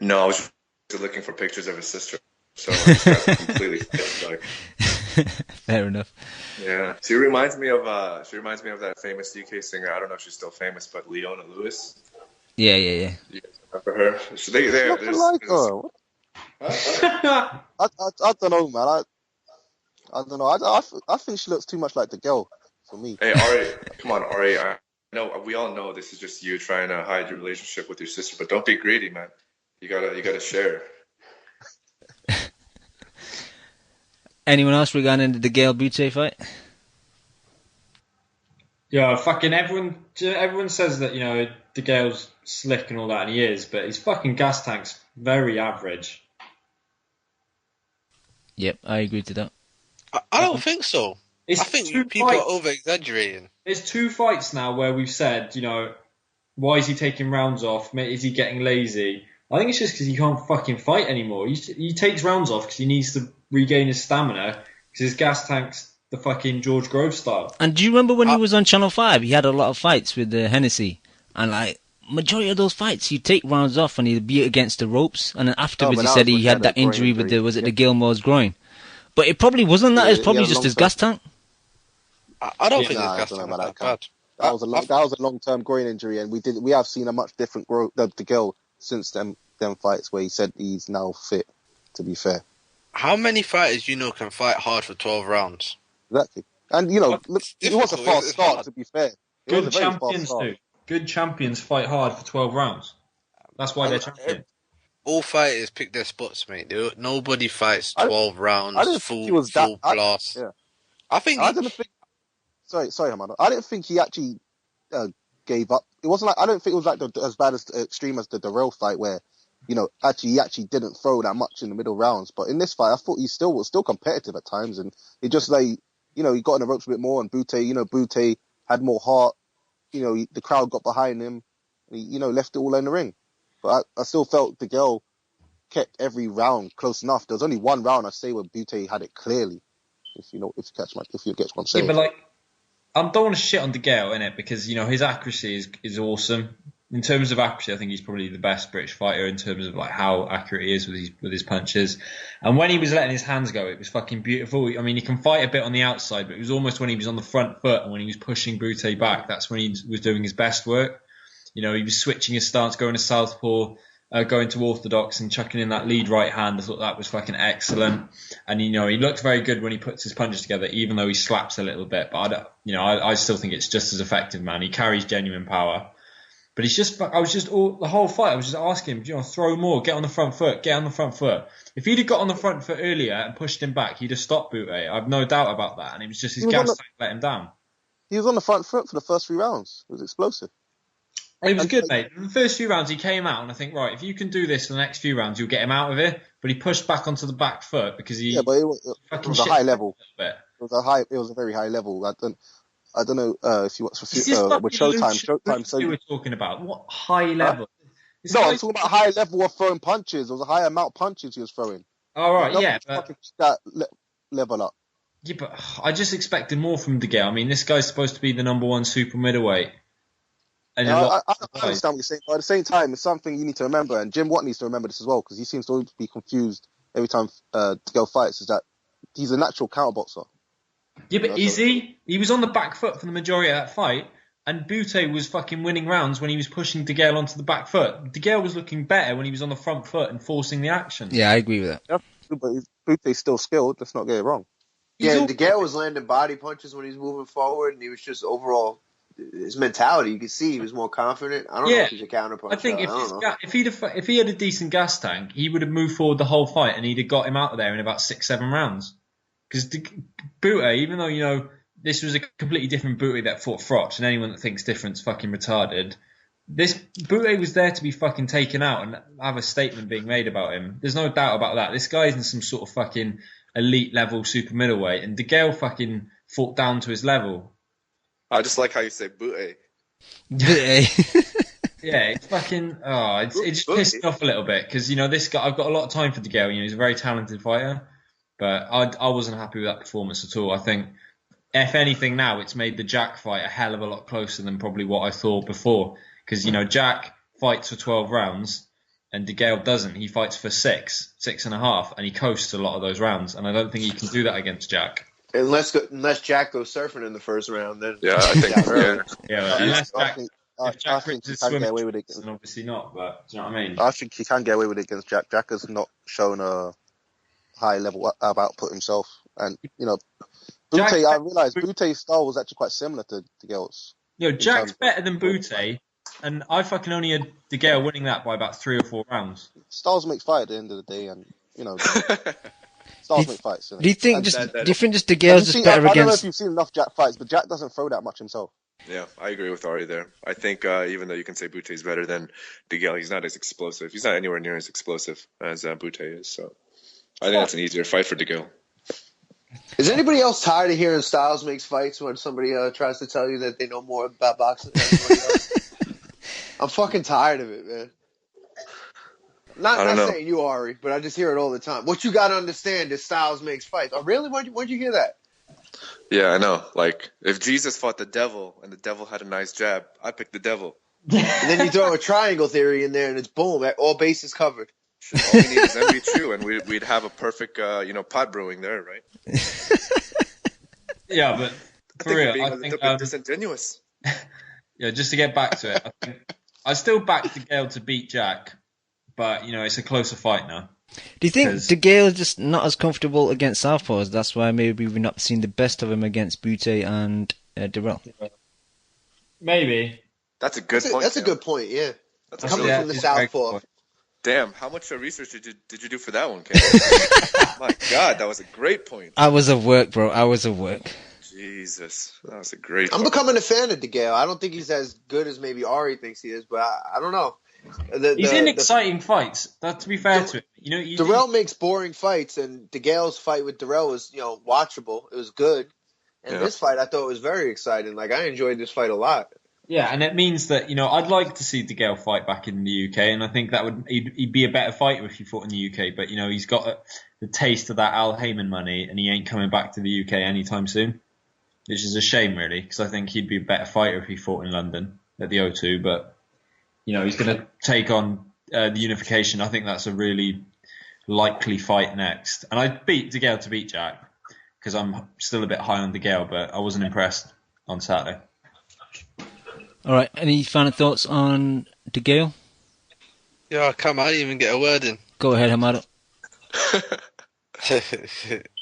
No, I was looking for pictures of his sister, so I just got completely like. Fair enough. Yeah, she reminds me of that famous UK singer. I don't know if she's still famous, but Leona Lewis. Yeah. You remember her? Like her. I don't know, man. I don't know. I think she looks too much like Degale for me. Hey, Ari, come on, Ari. I know we all know this is just you trying to hide your relationship with your sister, but don't be greedy, man. You gotta share. Anyone else regarding the Degale Bute fight? Yeah, fucking everyone says that, Degale's slick and all that, and he is, but his fucking gas tank's very average. Yep, I agree to that. I don't think so. I think people are over-exaggerating. There's 2 fights now where we've said, why is he taking rounds off? Is he getting lazy? I think it's just because he can't fucking fight anymore. He takes rounds off because he needs to regain his stamina because his gas tank's the fucking George Grove style. And do you remember when he was on Channel 5? He had a lot of fights with Hennessy. And majority of those fights, he'd take rounds off and he'd be against the ropes. And then afterwards he said he had that injury with the Gilmore's groin. But it probably wasn't that. It's probably just his gas tank. I don't think his gas tank was that bad. That was a long-term groin injury, and we have seen a much different Degale since them fights where he said he's now fit. To be fair, how many fighters can fight hard for 12 rounds? Exactly, and it was a fast start. To be fair, good champions do. Good champions fight hard for 12 rounds. That's why they're champions. All fighters pick their spots, mate. Nobody fights 12 rounds full blast. Yeah. I didn't think. Sorry, Haymon. I didn't think he actually gave up. It wasn't like I don't think it was like as bad as extreme as the Darrell fight where he actually didn't throw that much in the middle rounds. But in this fight, I thought he was still competitive at times, and it just he got in the ropes a bit more. And Bute had more heart. The crowd got behind him. He left it all in the ring. But I still felt Degale kept every round close enough. There was only one round I say where Bute had it clearly. If you get what I'm saying. Yeah, but I don't want to shit on Degale, innit? Because his accuracy is awesome. In terms of accuracy, I think he's probably the best British fighter in terms of how accurate he is with his punches. And when he was letting his hands go, it was fucking beautiful. I mean, he can fight a bit on the outside, but it was almost when he was on the front foot and when he was pushing Bute back, that's when he was doing his best work. He was switching his stance, going to southpaw, going to orthodox and chucking in that lead right hand. I thought that was fucking excellent. And, he looked very good when he puts his punches together, even though he slaps a little bit. But I still think it's just as effective, man. He carries genuine power. But the whole fight, I was just asking him, throw more, get on the front foot. If he'd have got on the front foot earlier and pushed him back, he'd have stopped Bute. I have no doubt about that. And it was just his gas tank let him down. He was on the front foot for the first 3 rounds. It was explosive. It was good, mate. In the first few rounds, he came out, and I think, right, if you can do this for the next few rounds, you'll get him out of it. But he pushed back onto the back foot because he. Yeah, but it was a high level. It was a very high level. I don't know if you watch with Showtime. So we're talking about what high level? No, I'm talking about high level of throwing punches. It was a high amount of punches he was throwing. All right, yeah, but that level up. Yeah, but I just expected more from Degale. I mean, this guy's supposed to be the number one super middleweight. And I understand what you're saying, but at the same time, it's something you need to remember, and Jim Watt needs to remember this as well, because he seems to always be confused every time Degale fights, is that he's a natural counterboxer. Yeah, but is he? He was on the back foot for the majority of that fight, and Bute was fucking winning rounds when he was pushing Degale onto the back foot. Degale was looking better when he was on the front foot and forcing the action. Yeah, I agree with that. Yeah, but Bute's still skilled, let's not get it wrong. Yeah, Degale was landing body punches when he was moving forward, and he was just overall... His mentality, you could see he was more confident. I don't know if he's a counterpuncher. I think if he had a decent gas tank, he would have moved forward the whole fight, and he'd have got him out of there in about 6-7 rounds. Because Bute, even though this was a completely different Bute that fought Froch, and anyone that thinks different's fucking retarded. This Bute was there to be fucking taken out and have a statement being made about him. There's no doubt about that. This guy's in some sort of fucking elite level super middleweight, and Degale fucking fought down to his level. I just like how you say Bute. Yeah, it's fucking. It just pissed me off a little bit because this guy. I've got a lot of time for Degale. He's a very talented fighter, but I wasn't happy with that performance at all. I think, if anything, now it's made the Jack fight a hell of a lot closer than probably what I thought before. Because Jack fights for 12 rounds and Degale doesn't. He fights for 6.5, and he coasts a lot of those rounds. And I don't think he can do that against Jack. Unless Jack goes surfing in the first round, then I think unless Jack think he can get away with it. Then obviously not. But do you know what I mean? I think he can get away with it against Jack. Jack has not shown a high level of output himself, and Bute. I realised Bute's style was actually quite similar to Degale's. Jack's better than Bute, and I fucking only had Degale winning that by about 3 or 4 rounds. Styles make fight at the end of the day, and Styles make fights. Do you think just Degale's just better against? I don't know if you've seen enough Jack fights, but Jack doesn't throw that much himself. Yeah, I agree with Ari there. I think even though you can say Bute's better than Degale, he's not as explosive. He's not anywhere near as explosive as Bute is. So I think that's an easier fight for Degale. Is anybody else tired of hearing Styles makes fights when somebody tries to tell you that they know more about boxing than anybody else? I'm fucking tired of it, man. Not saying you, Ari, but I just hear it all the time. What you got to understand is Styles makes fights. Oh, really? Where'd you hear that? Yeah, I know. Like, if Jesus fought the devil and the devil had a nice jab, I pick the devil. And then you throw a triangle theory in there, and it's boom, all bases covered. All we need is MV2, and we'd have a perfect, pot brewing there, right? Yeah, but for real, I think disingenuous. Yeah, just to get back to it, I still back Degale to beat Jack, but it's a closer fight now. Do you think Degale is just not as comfortable against southpaws? That's why maybe we've not seen the best of him against Bute and Durrell. Maybe. That's a good point. That's a good point. Yeah, coming from the southpaw. Damn, how much research did you do for that one, Ken? My God, that was a great point. I was at work, bro. I was at work. Jesus, that was a great point. I'm becoming a fan of Degale. I don't think he's as good as maybe Ari thinks he is, but I don't know. He's in exciting fights. To be fair to him, Durrell makes boring fights, and Degale's fight with Durrell was, watchable. It was good, and this fight I thought was very exciting. Like I enjoyed this fight a lot. Yeah, and it means that I'd like to see Degale fight back in the UK, and I think that he'd be a better fighter if he fought in the UK. But he's got the taste of that Al Haymon money, and he ain't coming back to the UK anytime soon, which is a shame, really, because I think he'd be a better fighter if he fought in London at the O2. But he's going to take on the unification. I think that's a really likely fight next. And I beat Degale to beat Jack because I'm still a bit high on Degale, but I wasn't impressed on Saturday. All right, any final thoughts on Degale? Yeah, come on, I didn't even get a word in. Go ahead, Hamada.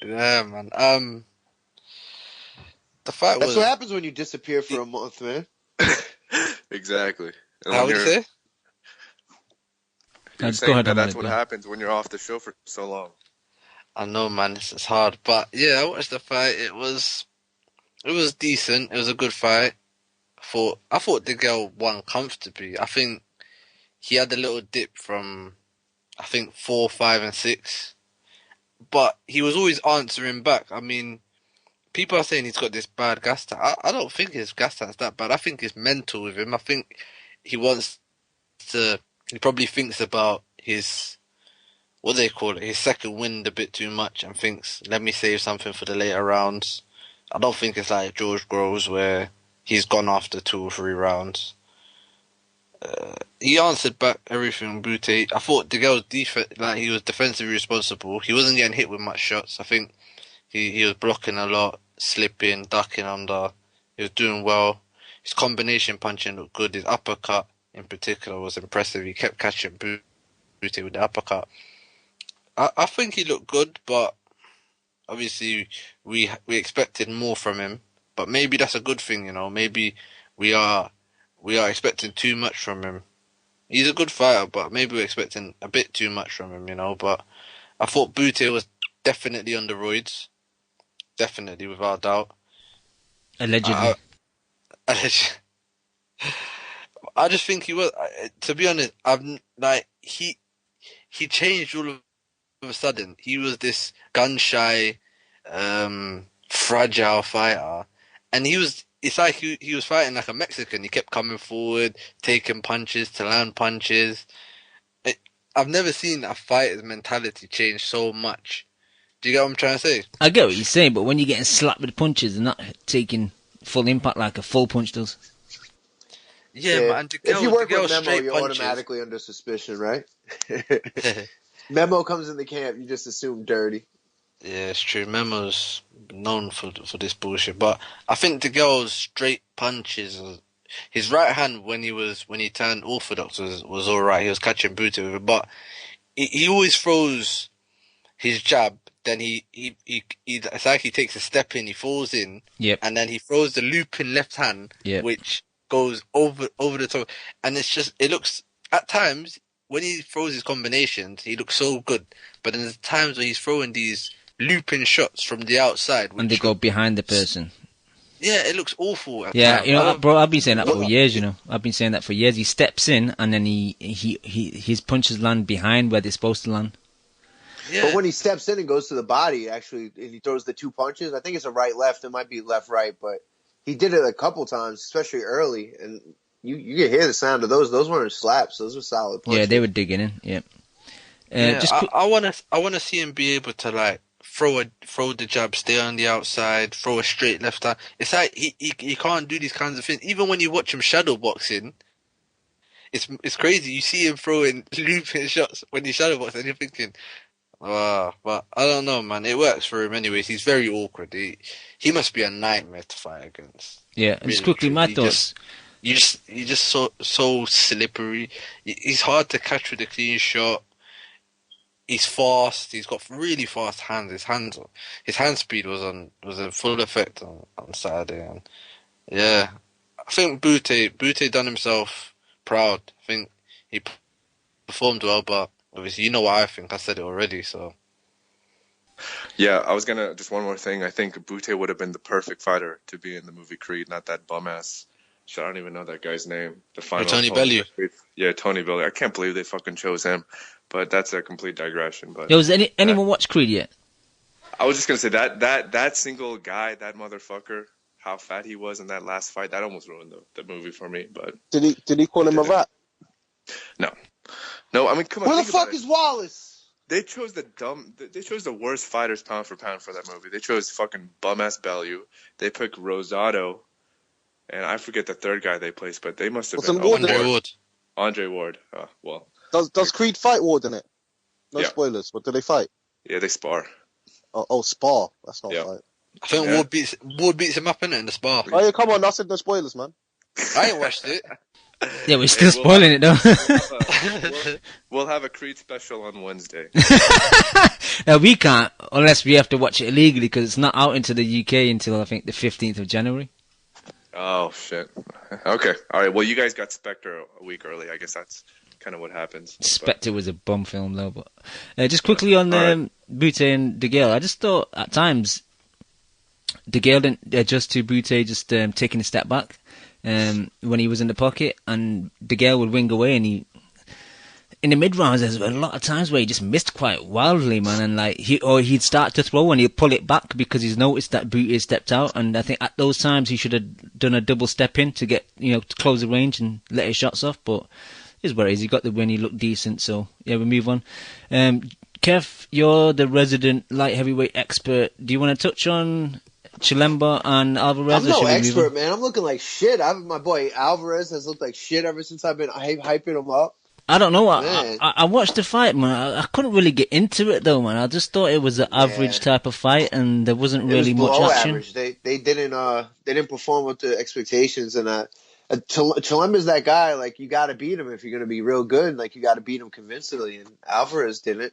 Yeah, man. The fight That's what happens when you disappear for a month, man. Exactly. And how would you say? You're saying that's what happens when you're off the show for so long. I know, man. This is hard, but yeah, I watched the fight. It was decent. It was a good fight. I thought Degale won comfortably. I think he had a little dip from, I think, 4, 5, and 6. But he was always answering back. I mean, people are saying he's got this bad gas tank. I don't think his gas tank's that bad. I think it's mental with him. I think he probably thinks about his, what do they call it, his second wind a bit too much and thinks, let me save something for the later rounds. I don't think it's like George Groves where he's gone after 2 or 3 rounds. He answered back everything Bute. I thought Degale's he was defensively responsible. He wasn't getting hit with much shots. I think he was blocking a lot, slipping, ducking under. He was doing well. His combination punching looked good. His uppercut in particular was impressive. He kept catching Bute with the uppercut. I think he looked good, but obviously we expected more from him. But maybe that's a good thing, you know. Maybe we are expecting too much from him. He's a good fighter, but maybe we're expecting a bit too much from him, you know. But I thought Bute was definitely on the roids. Definitely, without doubt. Allegedly. I just think he was. To be honest, he changed all of a sudden. He was this gun-shy, fragile fighter, and it's like he was fighting like a Mexican. He kept coming forward, taking punches to land punches. I've never seen a fighter's mentality change so much. Do you get what I'm trying to say? I get what you're saying, but when you're getting slapped with punches and not taking full impact like a full punch does. Yeah, man. If you work with Memo, straight you're punches. automatically under suspicion, right? Memo comes in the camp, you just assume dirty. Yeah, it's true. Memo's known for this bullshit, but I think Degale's straight punches, his right hand when he turned orthodox was all right. He was catching Bute with it, but he always throws his jab. Then it's like he takes a step in, he falls in, and then he throws the looping left hand, which goes over the top, and it looks at times when he throws his combinations, he looks so good, but then there's times when he's throwing these looping shots from the outside, and they go behind the person. Yeah, it looks awful. Yeah, you know, bro, I've been saying that for years. You know, I've been saying that for years. He steps in, and then his punches land behind where they're supposed to land. Yeah. But when he steps in and goes to the body, actually, and he throws the 2 punches, I think it's a right-left. It might be left-right, but he did it a couple times, especially early, and you can hear the sound of those. Those weren't slaps; those were solid punches. Yeah, they were digging in. Yeah. I wanna see him be able to like throw the jab, stay on the outside, throw a straight left hand. It's like he can't do these kinds of things. Even when you watch him shadow boxing, it's crazy. You see him throwing looping shots when he shadow boxing, and you're thinking, but I don't know, man. It works for him anyways. He's very awkward. He must be a nightmare to fight against. Yeah, really, just quickly, my thoughts. He's just so slippery. He's hard to catch with a clean shot. He's fast. He's got really fast hands. His hand speed was in full effect on Saturday. And yeah, I think Bute done himself proud. I think he performed well, but obviously you know what I think. I said it already. So yeah, I was gonna just one more thing. I think Bute would have been the perfect fighter to be in the movie Creed, not that bum ass. I don't even know that guy's name. The final Tony Bellew. Yeah, Tony Bellew. I can't believe they fucking chose him. But that's a complete digression. But has anyone watched Creed yet? I was just gonna say that single guy, that motherfucker, how fat he was in that last fight, that almost ruined the movie for me. But did he call him a rat? No. I mean, come on. Where the fuck is Wallace? They chose the worst fighters pound for pound for that movie. They chose fucking bum ass Bellew. They picked Rosado. And I forget the third guy they placed, but they must have been Andre Ward. Well. Does Creed fight Ward in it? No spoilers, but do they fight? Yeah, they spar. Oh, spar. That's not fight. I think Ward beats him up in the spar. Oh yeah, come on, I said no spoilers, man. I ain't watched it. Yeah, we're still spoiling it though. We'll have a Creed special on Wednesday. No, we can't unless we have to watch it illegally because it's not out into the UK until I think the 15th of January. Oh shit. Okay. All right. Well, you guys got Spectre a week early. I guess that's kind of what happens. Spectre was a bum film though. But just quickly on Bute and Degale, I just thought at times Degale didn't adjust to Bute just taking a step back. when he was in the pocket, and Degale would wing away, and in the mid rounds, there's a lot of times where he just missed quite wildly, man, and like he'd start to throw and he'd pull it back because he's noticed that Bute had stepped out, and I think at those times he should have done a double step in to get to close the range and let his shots off. But it's what it is. He got the win. He looked decent. So yeah, we move on. Kev, you're the resident light heavyweight expert. Do you want to touch on Chilemba and Alvarez? I'm no expert, man. I'm looking like shit. My boy Alvarez has looked like shit ever since I've been hyping him up. I don't know. I watched the fight, man. I couldn't really get into it, though, man. I just thought it was an average type of fight, and there wasn't really much action. Average. They didn't perform up to expectations, and Chilemba's that guy. Like, you got to beat him if you're going to be real good. Like, you got to beat him convincingly, and Alvarez didn't.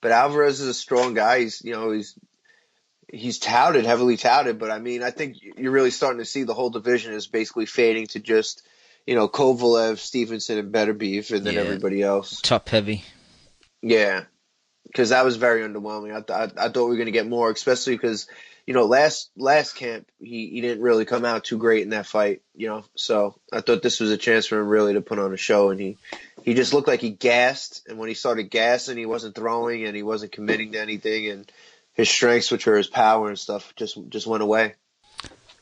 But Alvarez is a strong guy. He's touted, heavily touted. But I mean, I think you're really starting to see the whole division is basically fading to just Kovalev, Stevenson, and Beterbiev, and then everybody else. Top heavy. Yeah, because that was very underwhelming. I thought we were going to get more, especially because, last camp, he didn't really come out too great in that fight, So I thought this was a chance for him really to put on a show, and he just looked like he gassed, and when he started gassing, he wasn't throwing, and he wasn't committing to anything, and his strengths, which were his power and stuff, just went away.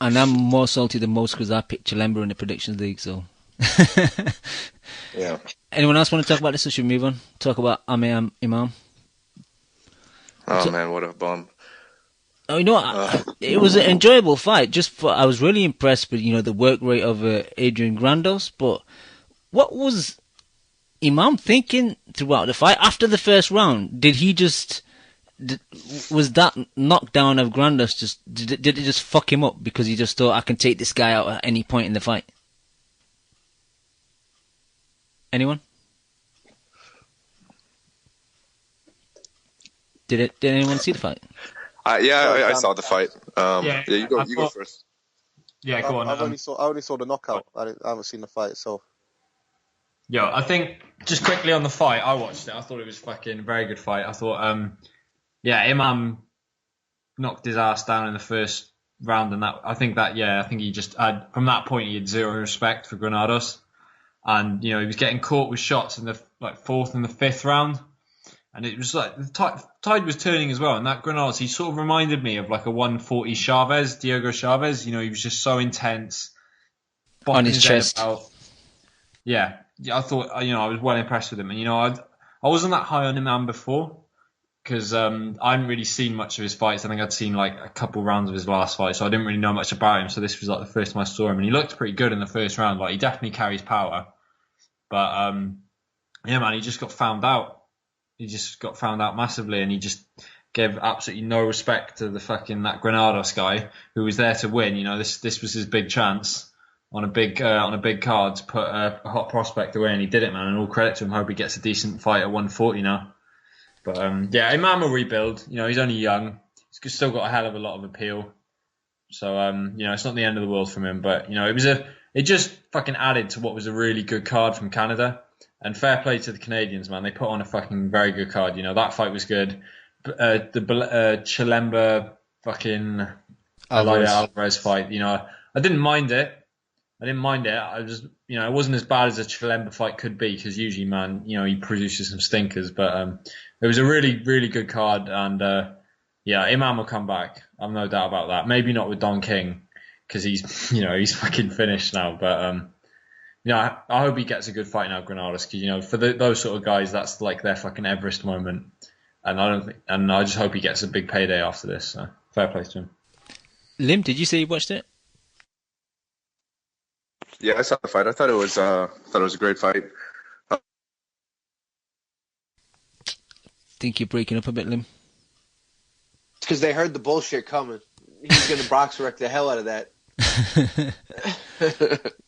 And I'm more salty than most because I picked Chilemba in the predictions league, so... Yeah. Anyone else want to talk about this, or should we move on? Talk about Imam? Oh man, what a bum. Oh, it was an enjoyable fight. I was really impressed with the work rate of Adrian Grandos. But what was Imam thinking throughout the fight after the first round? Did he just was that knockdown of Grandos did it just fuck him up because he just thought I can take this guy out at any point in the fight? Anyone? Did anyone see the fight? I saw the fight. You go first. Yeah, go on. I only saw the knockout. I haven't seen the fight, so. Yeah, I think just quickly on the fight, I watched it. I thought it was fucking a very good fight. I thought, Imam knocked his ass down in the first round, and I think he just had, from that point, he had zero respect for Granados. And, he was getting caught with shots in the fourth and the fifth round. And it was like the tide was turning as well. And that Granados, he sort of reminded me of like a 140 Diego Chavez. He was just so intense. On his chest. Yeah, I thought, I was well impressed with him. And, I wasn't that high on Imam before because I hadn't really seen much of his fights. I think I'd seen like a couple rounds of his last fight. So I didn't really know much about him. So this was like the first time I saw him. And he looked pretty good in the first round. Like, he definitely carries power. But, man, he just got found out. He just got found out massively, and he just gave absolutely no respect to that Granados guy who was there to win. This was his big chance on a big card to put a hot prospect away, and he did it, man. And all credit to him. Hope he gets a decent fight at 140 now. But Imam will rebuild. He's only young. He's still got a hell of a lot of appeal. So it's not the end of the world from him. But it just fucking added to what was a really good card from Canada. And fair play to the Canadians, man. They put on a fucking very good card. That fight was good. The Chilemba fucking Alvarez fight. I didn't mind it. I just, it wasn't as bad as a Chilemba fight could be because usually, man, he produces some stinkers. But it was a really, really good card. And Imam will come back. I've no doubt about that. Maybe not with Don King because he's fucking finished now. But I hope he gets a good fight now, Granados, because for those sort of guys, that's like their fucking Everest moment, and I just hope he gets a big payday after this. So fair play to him. Lim, did you say you watched it? Yeah, I saw the fight. I thought it was a great fight. Think you're breaking up a bit, Lim. It's because they heard the bullshit coming. He's going to box wreck the hell out of that.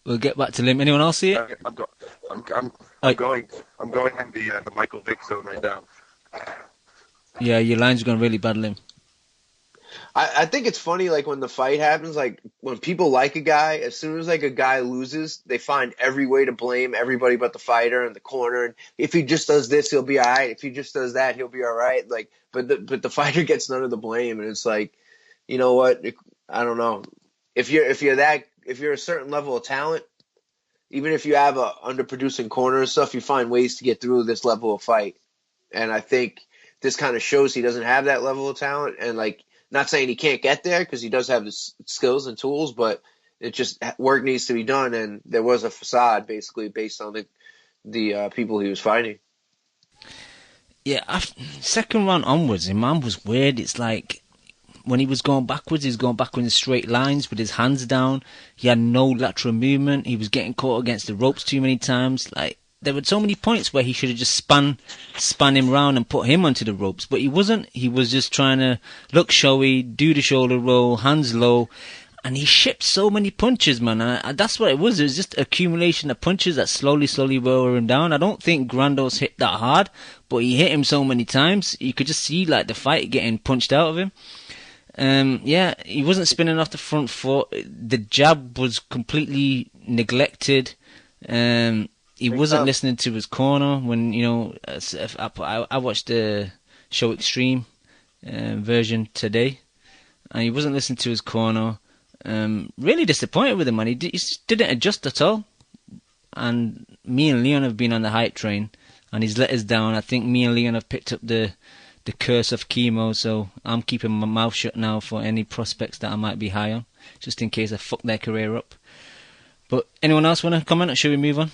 We'll get back to Lim. Anyone else see it? I'm going in the Michael Vick zone right now. Yeah, your line's going really bad, Lim. I think it's funny, like, when the fight happens, like, when people like a guy, as soon as, like, a guy loses, they find every way to blame everybody but the fighter and the corner. And if he just does this, he'll be all right. If he just does that, he'll be all right. Like, but the fighter gets none of the blame. And it's like, you know what? I don't know. If you're that if you're a certain level of talent, even if you have a underproducing corner and stuff, you find ways to get through this level of fight. And I think this kind of shows he doesn't have that level of talent. And like, not saying he can't get there because he does have the skills and tools, but it just work needs to be done. And there was a facade basically based on the people he was fighting. Yeah, second round onwards, his man was weird. It's like when he was going backwards, he was going backwards in straight lines with his hands down. He had no lateral movement. He was getting caught against the ropes too many times. Like, there were so many points where he should have just spun him round and put him onto the ropes, but he wasn't. He was just trying to look showy, do the shoulder roll, hands low, and he shipped so many punches, man. And that's what it was. It was just accumulation of punches that slowly wore him down. I don't think Grandos hit that hard, but he hit him so many times. You could just see like the fight getting punched out of him. Yeah, he wasn't spinning off the front foot. The jab was completely neglected. He wasn't listening to his corner when, I watched the Show Extreme version today, and he wasn't listening to his corner. Really disappointed with him, man. He just didn't adjust at all. And me and Leon have been on the hype train, and he's let us down. I think me and Leon have picked up the curse of chemo, so I'm keeping my mouth shut now for any prospects that I might be high on, just in case I fuck their career up. But anyone else want to comment, or should we move on?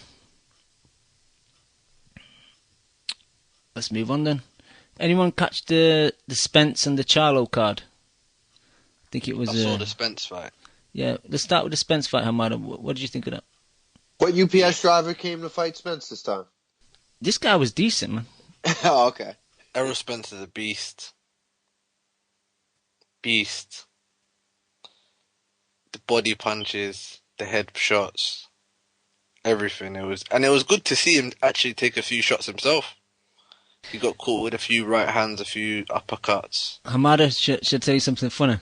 Let's move on then. Anyone catch the Spence and the Charlo card? I think it was. I saw the Spence fight. Yeah, let's start with the Spence fight, Hamada. What did you think of that? What UPS driver came to fight Spence this time? This guy was decent, man. Oh, okay. Errol Spence is a beast. Beast. The body punches, the head shots, everything. It was good to see him actually take a few shots himself. He got caught with a few right hands, a few uppercuts. Hamada, should tell you something funny.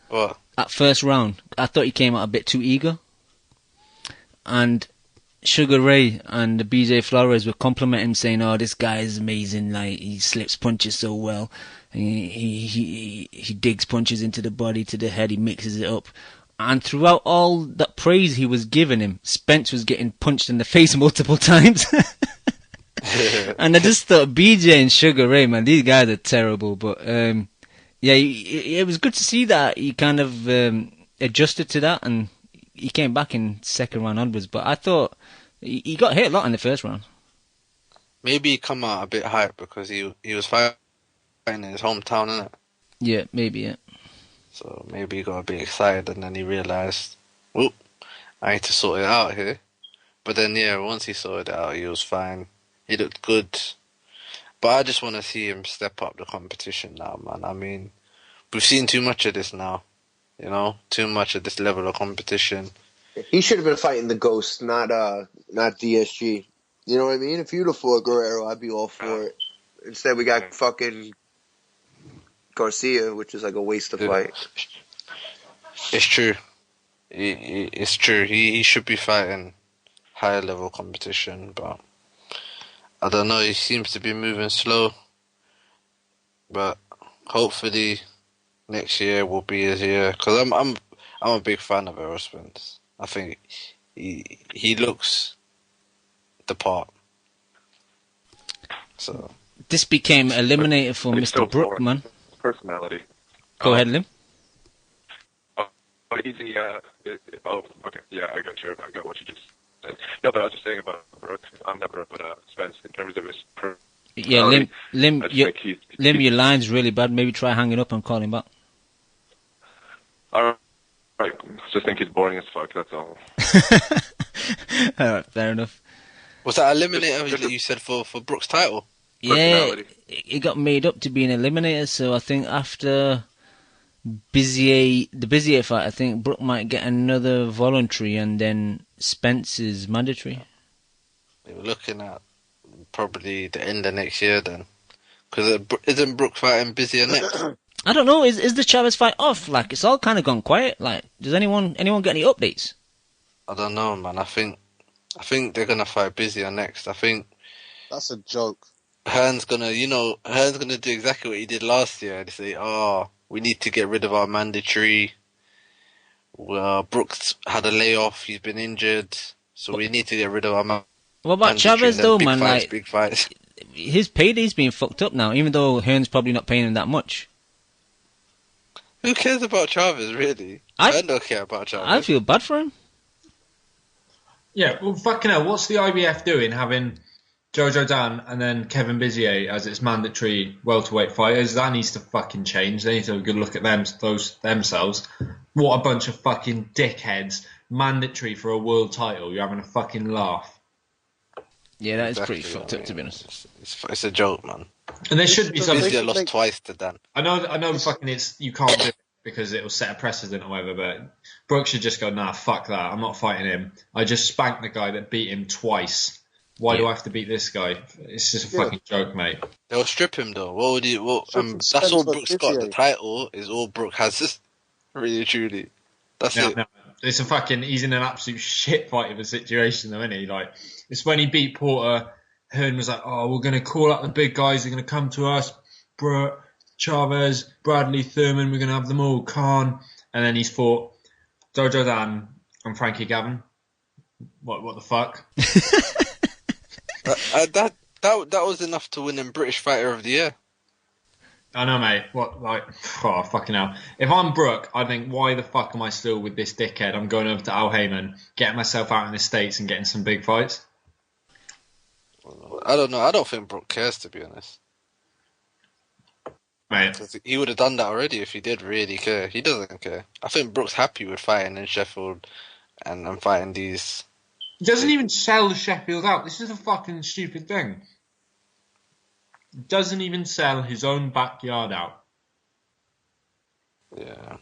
What? At first round, I thought he came out a bit too eager. And Sugar Ray and the BJ Flores were complimenting him, saying, "Oh, this guy is amazing. Like, he slips punches so well. And he digs punches into the body, to the head. He mixes it up." And throughout all that praise he was giving him, Spence was getting punched in the face multiple times. And I just thought, BJ and Sugar Ray, man, these guys are terrible. But yeah, it was good to see that he kind of adjusted to that, and he came back in second round onwards. But I thought he got hit a lot in the first round. Maybe he come out a bit hyped because he was fighting in his hometown, innit? Yeah, maybe, yeah. So maybe he got a bit excited and then he realised, whoop, I need to sort it out here. But then, yeah, once he sorted it out, he was fine. He looked good. But I just want to see him step up the competition now, man. I mean, we've seen too much of this now. You know, too much of this level of competition. He should have been fighting the Ghost, not DSG. You know what I mean? If you'd have fought Guerrero, I'd be all for it. Instead, we got fucking Garcia, which is like a waste of fight. It's true. It's true. He should be fighting higher level competition, but I don't know. He seems to be moving slow. But hopefully next year will be his year. Because I'm a big fan of Errol Spence. I think he looks the part. So this became eliminated for Mr. Brookman. Personality. Go ahead, Lim. Easy. Okay. Yeah, I got what you just said. No, but I was just saying about Brooks. I'm not Brooks, but Spence in terms of his. Yeah, Lim, your line's really bad. Maybe try hanging up and call him back. All right. I just think he's boring as fuck. That's all. All right, fair enough. Was that eliminator that you said for Brooks' title? Yeah, it got made up to be an eliminator. So I think after the Bizier fight, I think Brook might get another voluntary, and then Spence is mandatory. They were looking at probably the end of next year then, because isn't Brook fighting Bizier next? I don't know. Is the Chavez fight off? Like, it's all kind of gone quiet. Like, does anyone get any updates? I don't know, man. I think they're gonna fight Bizier next. I think that's a joke. Hearn's gonna do exactly what he did last year. They say, "Oh, we need to get rid of our mandatory. Brooks had a layoff. He's been injured, so we need to get rid of him. What about Chavez though, man? Big fights. His payday's being fucked up now, even though Hearn's probably not paying him that much. Who cares about Chavez, really? I don't care about Chavez. I feel bad for him. Yeah, well, fucking hell, what's the IBF doing having Jojo Dan and then Kevin Bizier as its mandatory welterweight fighters? That needs to fucking change. They need to have a good look at themselves. What a bunch of fucking dickheads. Mandatory for a world title. You're having a fucking laugh. Yeah, that is pretty fucked up, to be honest. It's a joke, man. And there should be something. Bizier lost twice to Dan. I know fucking you can't do it because it will set a precedent or whatever, but Brooks should just go, nah, fuck that. I'm not fighting him. I just spanked the guy that beat him twice. Why do I have to beat this guy? It's just a fucking joke, mate. They'll strip him, though. What would you... that's all Brooks got. The title is all Brooks has. Really, truly. That's it. No. It's a fucking... He's in an absolute shit fight of a situation, though, isn't he? Like, it's when he beat Porter, Hearn was like, oh, we're going to call out the big guys. They're going to come to us. Brooke, Chavez, Bradley, Thurman. We're going to have them all. Khan. And then he's fought Jojo Dan and Frankie Gavin. What the fuck? That was enough to win him British Fighter of the Year. I know, mate. Oh, fucking hell. If I'm Brooke, I think, why the fuck am I still with this dickhead? I'm going over to Al Haymon, getting myself out in the States and getting some big fights. I don't know. I don't think Brooke cares, to be honest. Mate. He would have done that already if he did really care. He doesn't care. I think Brooke's happy with fighting in Sheffield and fighting these... He doesn't even sell Sheffield out. This is a fucking stupid thing. He doesn't even sell his own backyard out. Yeah.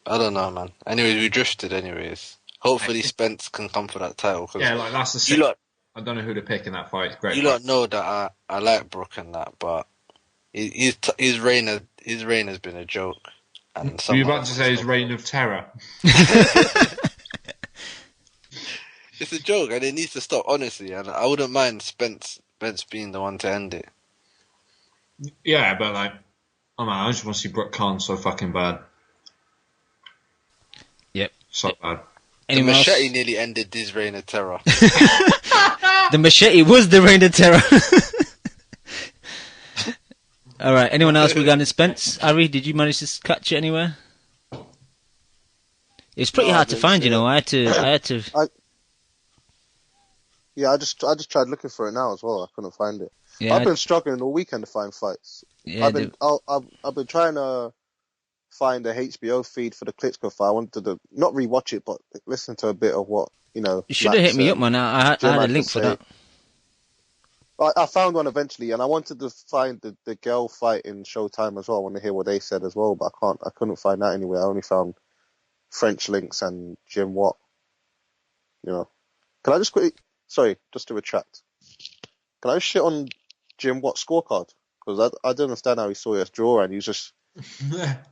I don't know, man. Anyways, we drifted anyways. Hopefully Spence can come for that title. Yeah, like that's the same. I don't know who to pick in that fight. It's great. You lot know that I like Brooke and that, but his reign has been a joke. And were you about to say his reign of terror? It's a joke, and it needs to stop, honestly. And I wouldn't mind Spence being the one to end it. Yeah, but like, oh man, I just want to see Brooke Khan so fucking bad. Yep. So bad. The machete nearly ended his reign of terror. The machete was the reign of terror. All right. Anyone else regarding Spence? Ari, did you manage to catch it anywhere? It's pretty hard to find, you know. I had to. Yeah, I just tried looking for it now as well. I couldn't find it. Yeah, I've been struggling all weekend to find fights. Yeah, I've been trying to find a HBO feed for the Klitschko fight. I wanted to not rewatch it, but listen to a bit of what You should have hit me up, man. I had a link for that. I found one eventually, and I wanted to find the girl fight in Showtime as well. I want to hear what they said as well, but I couldn't find that anywhere. I only found French links and Jim Watt. You know, can I just quickly? Sorry, just to retract. Can I shit on Jim Watt's scorecard? Because I don't understand how he saw us draw, and he's just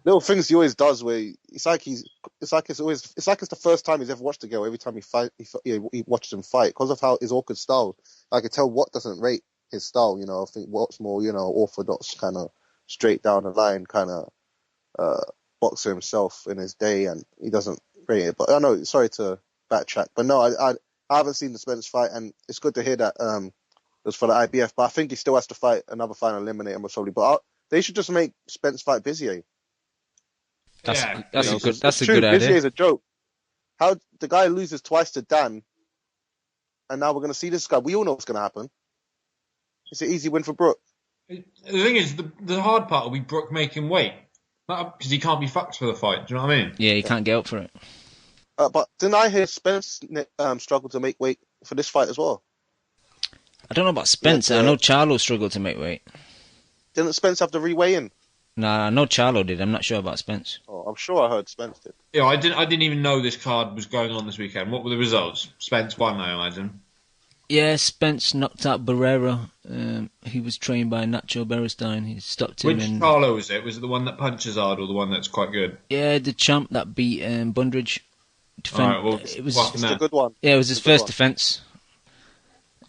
little things he always does. Where it's like it's the first time he's ever watched a girl. Every time he watches him fight, because of how his awkward style. I could tell Watt doesn't rate his style. You know, I think Watt's more orthodox, kind of straight down the line, kind of boxer himself in his day, and he doesn't rate it. But I know, sorry to backtrack, but no, I haven't seen the Spence fight, and it's good to hear that it was for the IBF. But I think he still has to fight another fight and eliminate him, probably. But they should just make Spence fight Bizier. That's a good idea. Bizier is a joke. How the guy loses twice to Dan, and now we're going to see this guy. We all know what's going to happen. It's an easy win for Brooke. The thing is, the hard part will be Brooke making weight, because he can't be fucked for the fight. Do you know what I mean? Yeah, he can't get up for it. But didn't I hear Spence struggle to make weight for this fight as well? I don't know about Spence. I know Charlo struggled to make weight. Didn't Spence have to re-weigh in? Nah, I know Charlo did. I'm not sure about Spence. Oh, I'm sure I heard Spence did. Yeah, I didn't even know this card was going on this weekend. What were the results? Spence won, I imagine. Yeah, Spence knocked out Barrera. He was trained by Nacho Beristain. He stopped him. Which Charlo was it? Was it the one that punches hard or the one that's quite good? Yeah, the champ that beat Bundridge. Alright, well, it was a good one. Yeah, it was his first defence.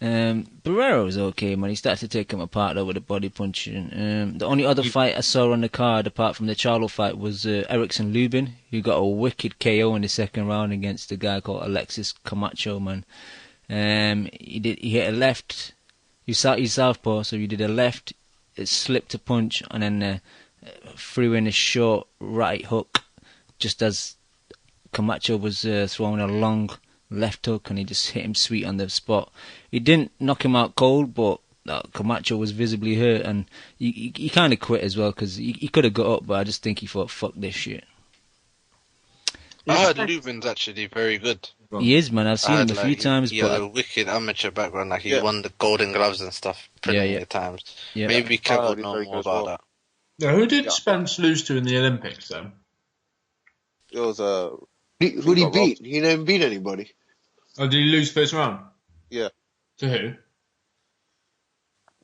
Barrera was okay, man. He started to take him apart though with the body punching. The only other fight I saw on the card, apart from the Charlo fight, was Erickson Lubin, who got a wicked KO in the second round against a guy called Alexis Camacho, man. He hit a left. He's southpaw, so he did a left. It slipped a punch, and then threw in a short right hook, just as Camacho was throwing a long left hook, and he just hit him sweet on the spot. He didn't knock him out cold, but Camacho was visibly hurt, and he kind of quit as well, because he could have got up, but I just think he thought, fuck this shit. I heard Lubin's actually very good. He is, man. I've seen him a few times. He had a wicked amateur background. Like, he won the Golden Gloves and stuff many times. Yeah. Maybe Kev would know more about that. Yeah, who did Spence lose to in the Olympics, then? It was who'd he beat? He didn't beat anybody. Oh, did he lose first round? Yeah. To who?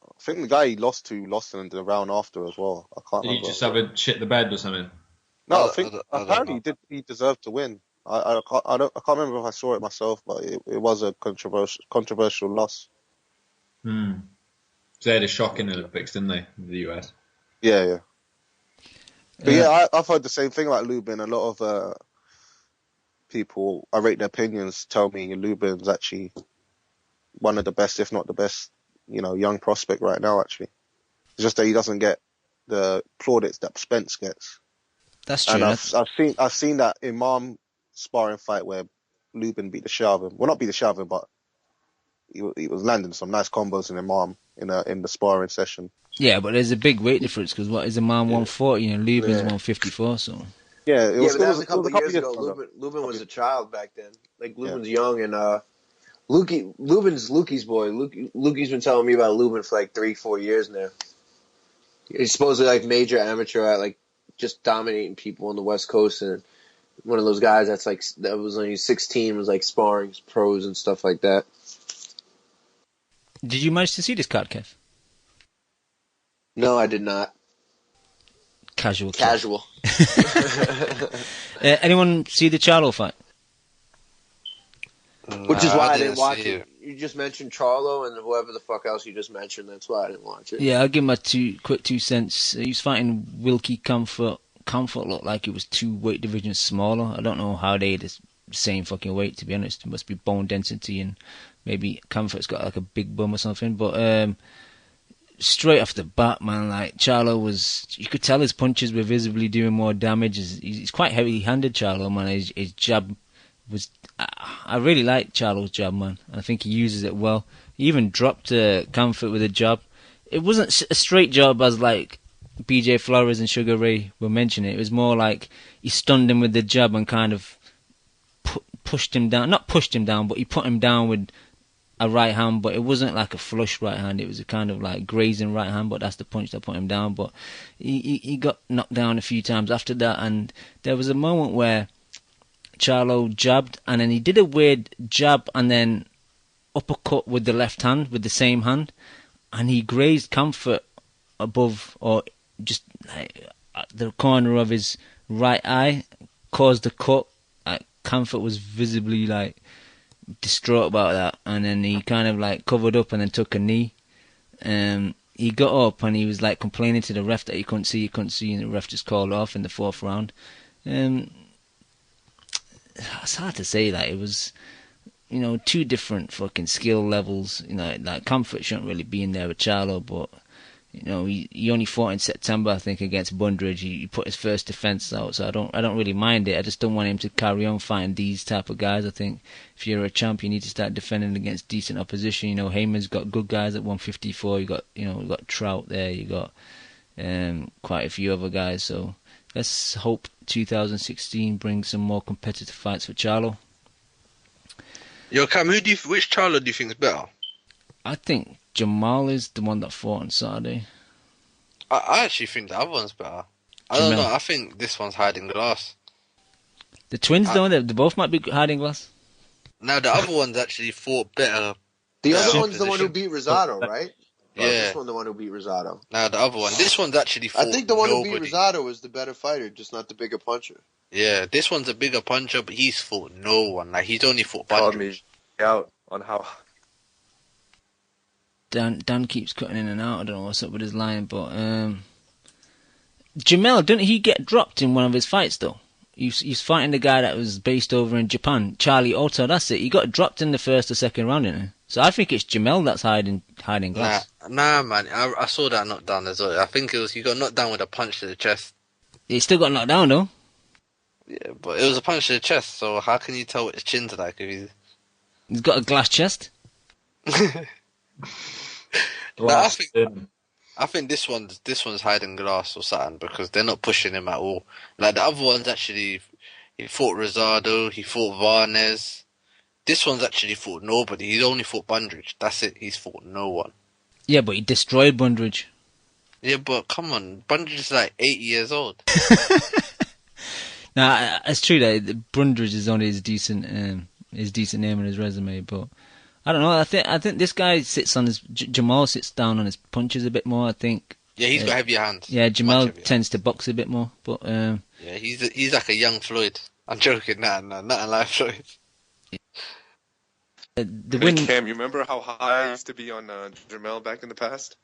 I think the guy he lost in the round after as well. I can't remember. Did he just have a shit the bed or something? No, I think apparently he deserved to win. I can't remember if I saw it myself, but it was a controversial loss. So they had a shocking Olympics, didn't they, in the US? Yeah. But yeah, I've heard the same thing about Lubin. A lot of people, I rate their opinions, tell me Lubin's actually one of the best, if not the best, young prospect right now, actually. It's just that he doesn't get the plaudits that Spence gets. That's true. And I've seen that Imam sparring fight where Lubin beat the shit out of him. Well, not beat the shit out of him, but he was landing some nice combos in Imam in the sparring session. Yeah, but there's a big weight difference, because what is Imam 140 and Lubin's 154, so... Yeah, but that was a couple of years ago. Lubin was a child back then. Like, Lubin's young, and Lubin's Lukey's boy. Lukey's been telling me about Lubin for like 3-4 years now. He's supposedly like major amateur at like just dominating people on the West Coast, and one of those guys that was only 16, was like sparring pros and stuff like that. Did you manage to see this card, Kev? No, I did not. Casual. Anyone see the Charlo fight? Which is why I didn't watch it. You just mentioned Charlo and whoever the fuck else you just mentioned. That's why I didn't watch it. Yeah, I'll give my quick 2 cents. He was fighting Wilkie Comfort. Comfort looked like it was 2 weight divisions smaller. I don't know how they the same fucking weight, to be honest. It must be bone density, and maybe Comfort's got like a big bum or something. But straight off the bat, man, like Charlo you could tell his punches were visibly doing more damage. He's quite heavy-handed, Charlo, man. His jab was... I really like Charlo's jab, man. I think he uses it well. He even dropped Comfort with a jab. It wasn't a straight jab as like BJ Flores and Sugar Ray were mentioning. It was more like he stunned him with the jab and kind of pushed him down. Not pushed him down, but he put him down with a right hand, but it wasn't like a flush right hand. It was a kind of like grazing right hand, but that's the punch that put him down. But he got knocked down a few times after that, and there was a moment where Charlo jabbed, and then he did a weird jab and then uppercut with the left hand, with the same hand, and he grazed Comfort above, or just like at the corner of his right eye, caused a cut. Comfort was visibly like distraught about that, and then he kind of like covered up and then took a knee. He got up and he was like complaining to the ref that he couldn't see, and the ref just called off in the 4th round. It's hard to say that. It was, 2 different fucking skill levels. Like Comfort shouldn't really be in there with Charlo, but he only fought in September, I think, against Bundridge. He put his first defense out, so I don't really mind it. I just don't want him to carry on fighting these type of guys. I think if you're a champ, you need to start defending against decent opposition. Haymon's got good guys at 154. You got Trout there. You got quite a few other guys. So let's hope 2016 brings some more competitive fights for Charlo. Yo, Cam, which Charlo do you think is better? I think Jamal is the one that fought on Saturday. I actually think the other one's better. I don't know. I think this one's hiding glass. The twins, though, they both might be hiding glass. No, the other one's actually fought better. The other one's the one who beat Rosado, right? Yeah. This one, the one who beat Rosado. No, the other one. This one's actually fought I think the one who beat Rosado was the better fighter, just not the bigger puncher. Yeah, this one's a bigger puncher, but he's fought no one. Like, he's only fought Called Bundridge. me out on how Dan keeps cutting in and out. I don't know what's up with his line, but Jamel, didn't he get dropped in one of his fights though? He's fighting the guy that was based over in Japan, Charlie Otto. That's it. He got dropped in the first or second round, didn't he? So I think it's Jamel that's hiding glass. Nah, man. I saw that knockdown as well. I think he got knocked down with a punch to the chest. He still got knocked down though. Yeah, but it was a punch to the chest. So how can you tell what his chin's like if he's got a glass chest? I think this one's hiding glass or something because they're not pushing him at all. Like the other one's actually, he fought Rosado, he fought Varnes. This one's actually fought nobody. He's only fought Bundridge. That's it. He's fought no one. Yeah, but he destroyed Bundridge. Yeah, but come on, Bundridge is like 80 years old. Nah, it's true that Bundridge is on his decent name on his resume, but I don't know. I think this guy sits on his Jamal sits down on his punches a bit more. I think. Yeah, he's got heavier hands. Yeah, Jamal tends to box a bit more, but yeah, he's like a young Floyd. I'm joking, nothing like Floyd. Cam, you remember how high I used to be on Jamel back in the past?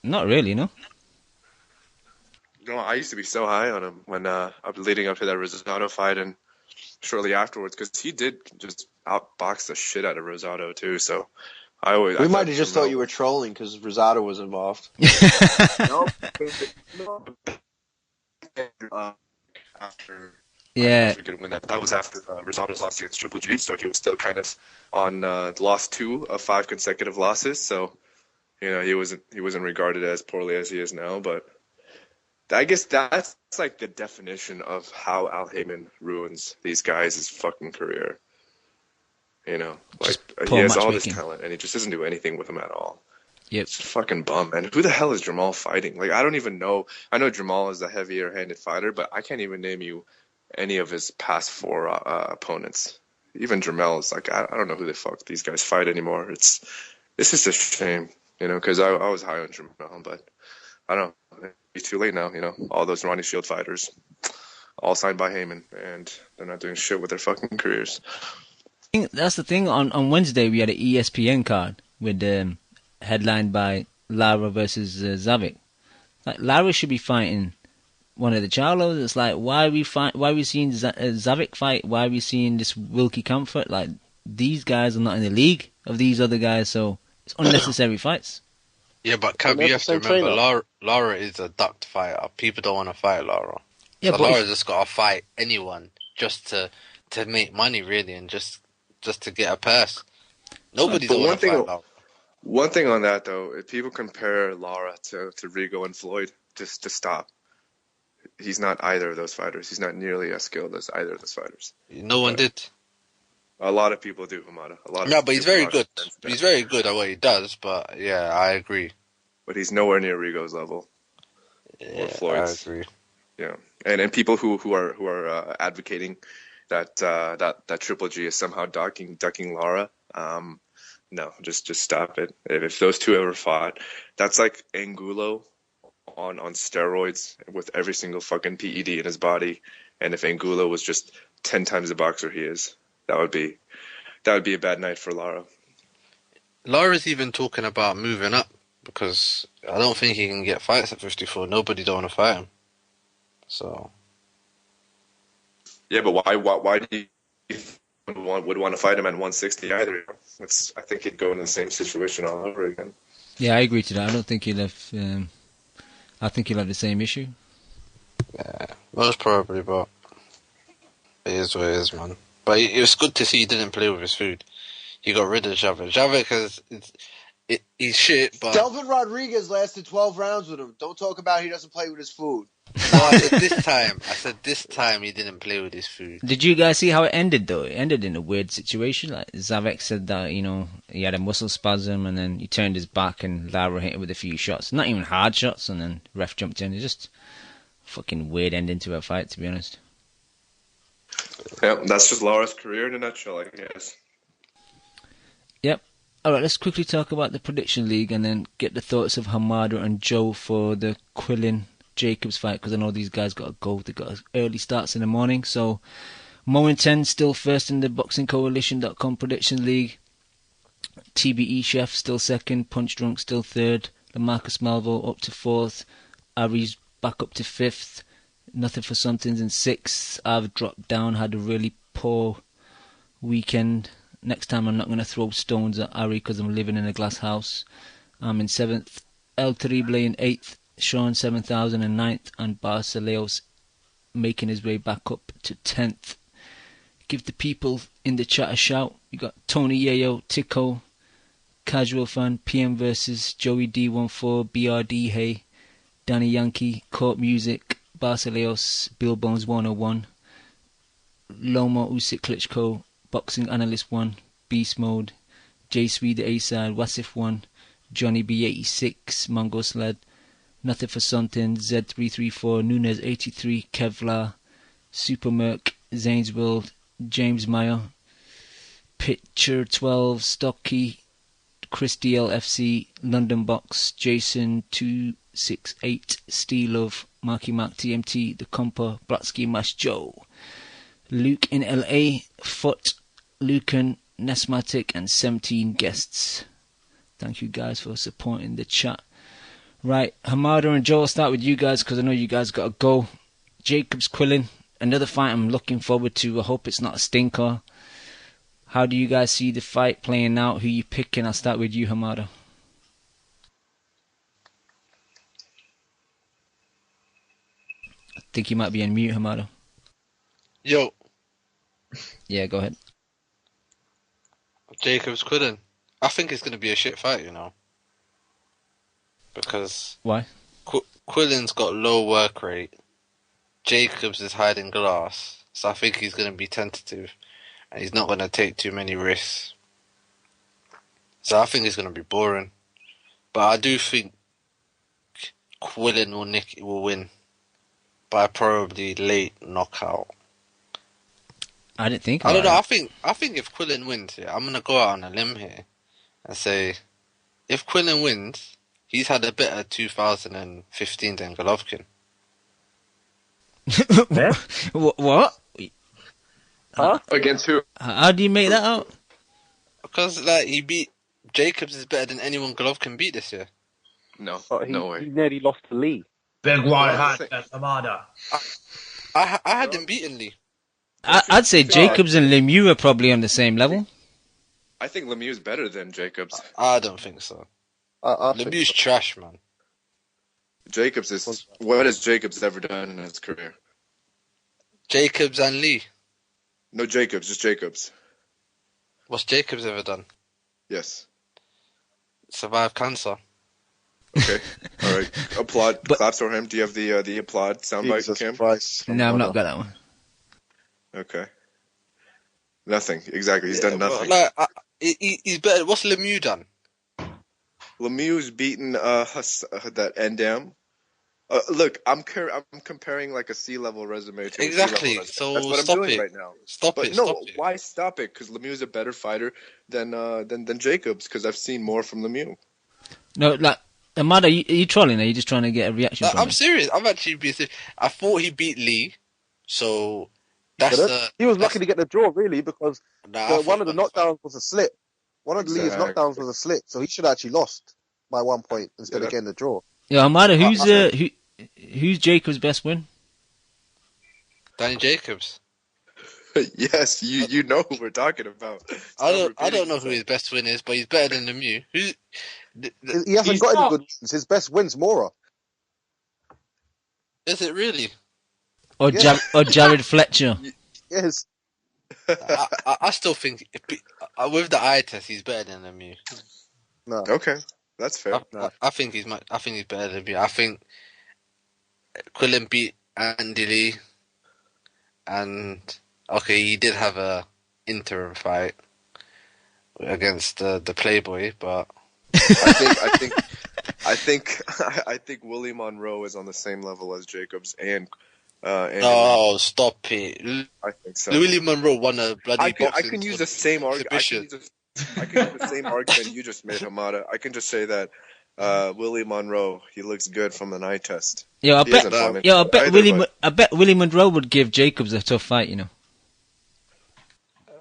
Not really, no. No, I used to be so high on him when leading up to that Rosado fight and shortly afterwards, because he did just outbox the shit out of Rosado too. So we might have just thought you were trolling because Rosado was involved. Yeah, that was after Rosado's loss against Triple G, so he was still kind of on loss 2 of 5 consecutive losses. So he wasn't regarded as poorly as he is now, but. I guess that's like the definition of how Al Haymon ruins these guys' fucking career. He has all this talent and he just doesn't do anything with them at all. Yep. It's a fucking bum. And who the hell is Jamal fighting? Like, I don't even know. I know Jamal is a heavier-handed fighter, but I can't even name you any of his past 4 opponents. Even Jamel is like, I don't know who the fuck these guys fight anymore. This is a shame, because I was high on Jamel, but I don't know. It's too late now, all those Ronnie Shield fighters, all signed by Haymon, and they're not doing shit with their fucking careers. That's the thing. On Wednesday, we had an ESPN card with headlined by Lara versus Zavik. Like, Lara should be fighting one of the Charlos. It's like, why are we seeing Zavik fight? Why are we seeing this Wilkie Comfort? Like, these guys are not in the league of these other guys, so it's unnecessary fights. Yeah, but Cam, you have to remember, Lara is a ducked fighter. People don't want to fight Lara. Yeah, so Lara's just got to fight anyone just to make money, really, and just to get a purse. Nobody's going to fight Lara. One thing on that, though, if people compare Lara to Rigo and Floyd, just to stop. He's not either of those fighters. He's not nearly as skilled as either of those fighters. No one did. A lot of people do, Hamada. But he's very good. He's very good at what he does, but yeah, I agree. But he's nowhere near Rigo's level. Yeah, or Floyd's. I agree. Yeah. And people who are advocating that Triple G is somehow ducking Lara, no, just stop it. If those two ever fought, that's like Angulo on steroids with every single fucking PED in his body. And if Angulo was just 10 times the boxer he is, that would be a bad night for Lara. Lara's even talking about moving up because I don't think he can get fights at 54. Nobody don't want to fight him. So. Yeah, but why do you would want to fight him at 160 either? I think he'd go in the same situation all over again. Yeah, I agree to that. I don't think he'll have. I think he'll have the same issue. Yeah, most probably, but it is what it is, man. But it was good to see he didn't play with his food. He got rid of Javik. Javik he's shit, but... Delvin Rodriguez lasted 12 rounds with him. Don't talk about he doesn't play with his food. No, I said this time he didn't play with his food. Did you guys see how it ended, though? It ended in a weird situation. Like, Zavek said that, he had a muscle spasm, and then he turned his back, and Lara hit him with a few shots. Not even hard shots, and then ref jumped in. It's just a fucking weird ending to a fight, to be honest. Yeah, that's just Lara's career in a nutshell, I guess. Yep. Alright, let's quickly talk about the Prediction League and then get the thoughts of Hamada and Joe for the Quillin Jacobs fight, because I know these guys got to go. They got early starts in the morning. So, Mo and 10 still first in the BoxingCoalition.com Prediction League. TBE Chef still second. Punch Drunk still third. LaMarcus Malvo up to fourth. Ari's back up to fifth. Nothing for Something's in sixth. I've dropped down, had a really poor weekend. Next time I'm not going to throw stones at Ari because I'm living in a glass house. I'm in seventh. El Terrible in eighth. Sean 7000 in ninth. And Barceleos making his way back up to 10th. Give the people in the chat a shout. You got Tony Yayo, Tico, Casual Fan, PM versus Joey D14, BRD Hay, Danny Yankee, Court Music, Barceleos, Bill Bones 101, Loma Usyk Klitschko, Boxing Analyst 1, Beast Mode, J Swede the A-Side, Wasif 1, Johnny B86, Mongo Sled, Nothing for Something, Z334, Nunez 83, Kevlar, Super Merc, Zane's World, James Meyer, Pitcher 12, Stocky, Chris DLFC, London Box, Jason 268, Steel Love, Marky Mark TMT, The Compa, Blacksky Mash Joe, Luke in LA, Foot, Lucan, Nesmatic, and 17 guests. Thank you guys for supporting the chat. Right, Hamada and Joe, I'll start with you guys because I know you guys got to go. Jacobs Quillin, another fight I'm looking forward to. I hope it's not a stinker. How do you guys see the fight playing out? Who you picking? I'll start with you, Hamada. I think you might be on mute, Hamada. Yo, Yeah, go ahead. Jacobs Quillin. I think it's going to be a shit fight, you know. Because Why? Quillin's got low work rate. Jacobs is hiding glass. So I think he's going to be tentative. And he's not going to take too many risks. So I think it's going to be boring. But I do think Quillin will win. By probably late knockout. I didn't think I don't know. that. I think if Quillin wins, yeah, I'm gonna go out on a limb here and say, if Quillin wins, he's had a better 2015 than Golovkin. What? Huh? Against who? How do you make that out? Because like he beat Jacobs is better than anyone Golovkin beat this year. No, But no way. he nearly lost to Lee. Big white hat, Amada. I had him beaten Lee. I'd say Jacobs and Lemieux are probably on the same level. I think Lemieux's better than Jacobs. I don't think so. I think Lemieux's trash, man. Jacobs is... What has Jacobs ever done in his career? Jacobs and Lee. No, Jacobs, just Jacobs. What's Jacobs ever done? Yes. Survive cancer. Okay. All right. Applaud. Claps for him. Do you have the applaud soundbite, Jesus Kim? Christ. No, I've not got that one. Okay. Nothing. Exactly. He's done nothing. Like, he's better. What's Lemieux done? Lemieux's beaten that Endam. Look, I'm comparing like a C-level resume to Exactly. A C-level resume. So that's what stop I'm doing it. right now. Stop But it. no, Stop it. why stop it? Because Lemieux's a better fighter than Jacobs. Because I've seen more from Lemieux. No, like, Amada, are you trolling? Are you just trying to get a reaction from I'm him? serious. I'm actually being serious. I thought he beat Lee, so that's He was lucky to get the draw, really, because one of the knockdowns. knockdowns was a slip. One of Lee's Exactly. knockdowns was a slip, so he should have actually lost by 1 point instead of getting the draw. Yeah, Amada, who's Jacobs' best win? Danny Jacobs. Yes, you know who we're talking about. I don't know who his best win is, but he's better than Lemieux. He hasn't got any good wins. His best win's Mora. Is it really? Or Jared Fletcher? Yes. I still think with the eye test, he's better than Lemieux. No. Okay, that's fair. I think he's better than Lemieux. I think Quillin beat Andy Lee, and okay, he did have a interim fight against the Playboy, but I think Willie Monroe is on the same level as Jacobs and no, stop it. I think so. Willie Monroe won a bloody I boxing can use the same argument. I can use the same argument you just made, Hamada. I can just say that Willie Monroe, he looks good from the eye test. I bet Willie Monroe would give Jacobs a tough fight, you know.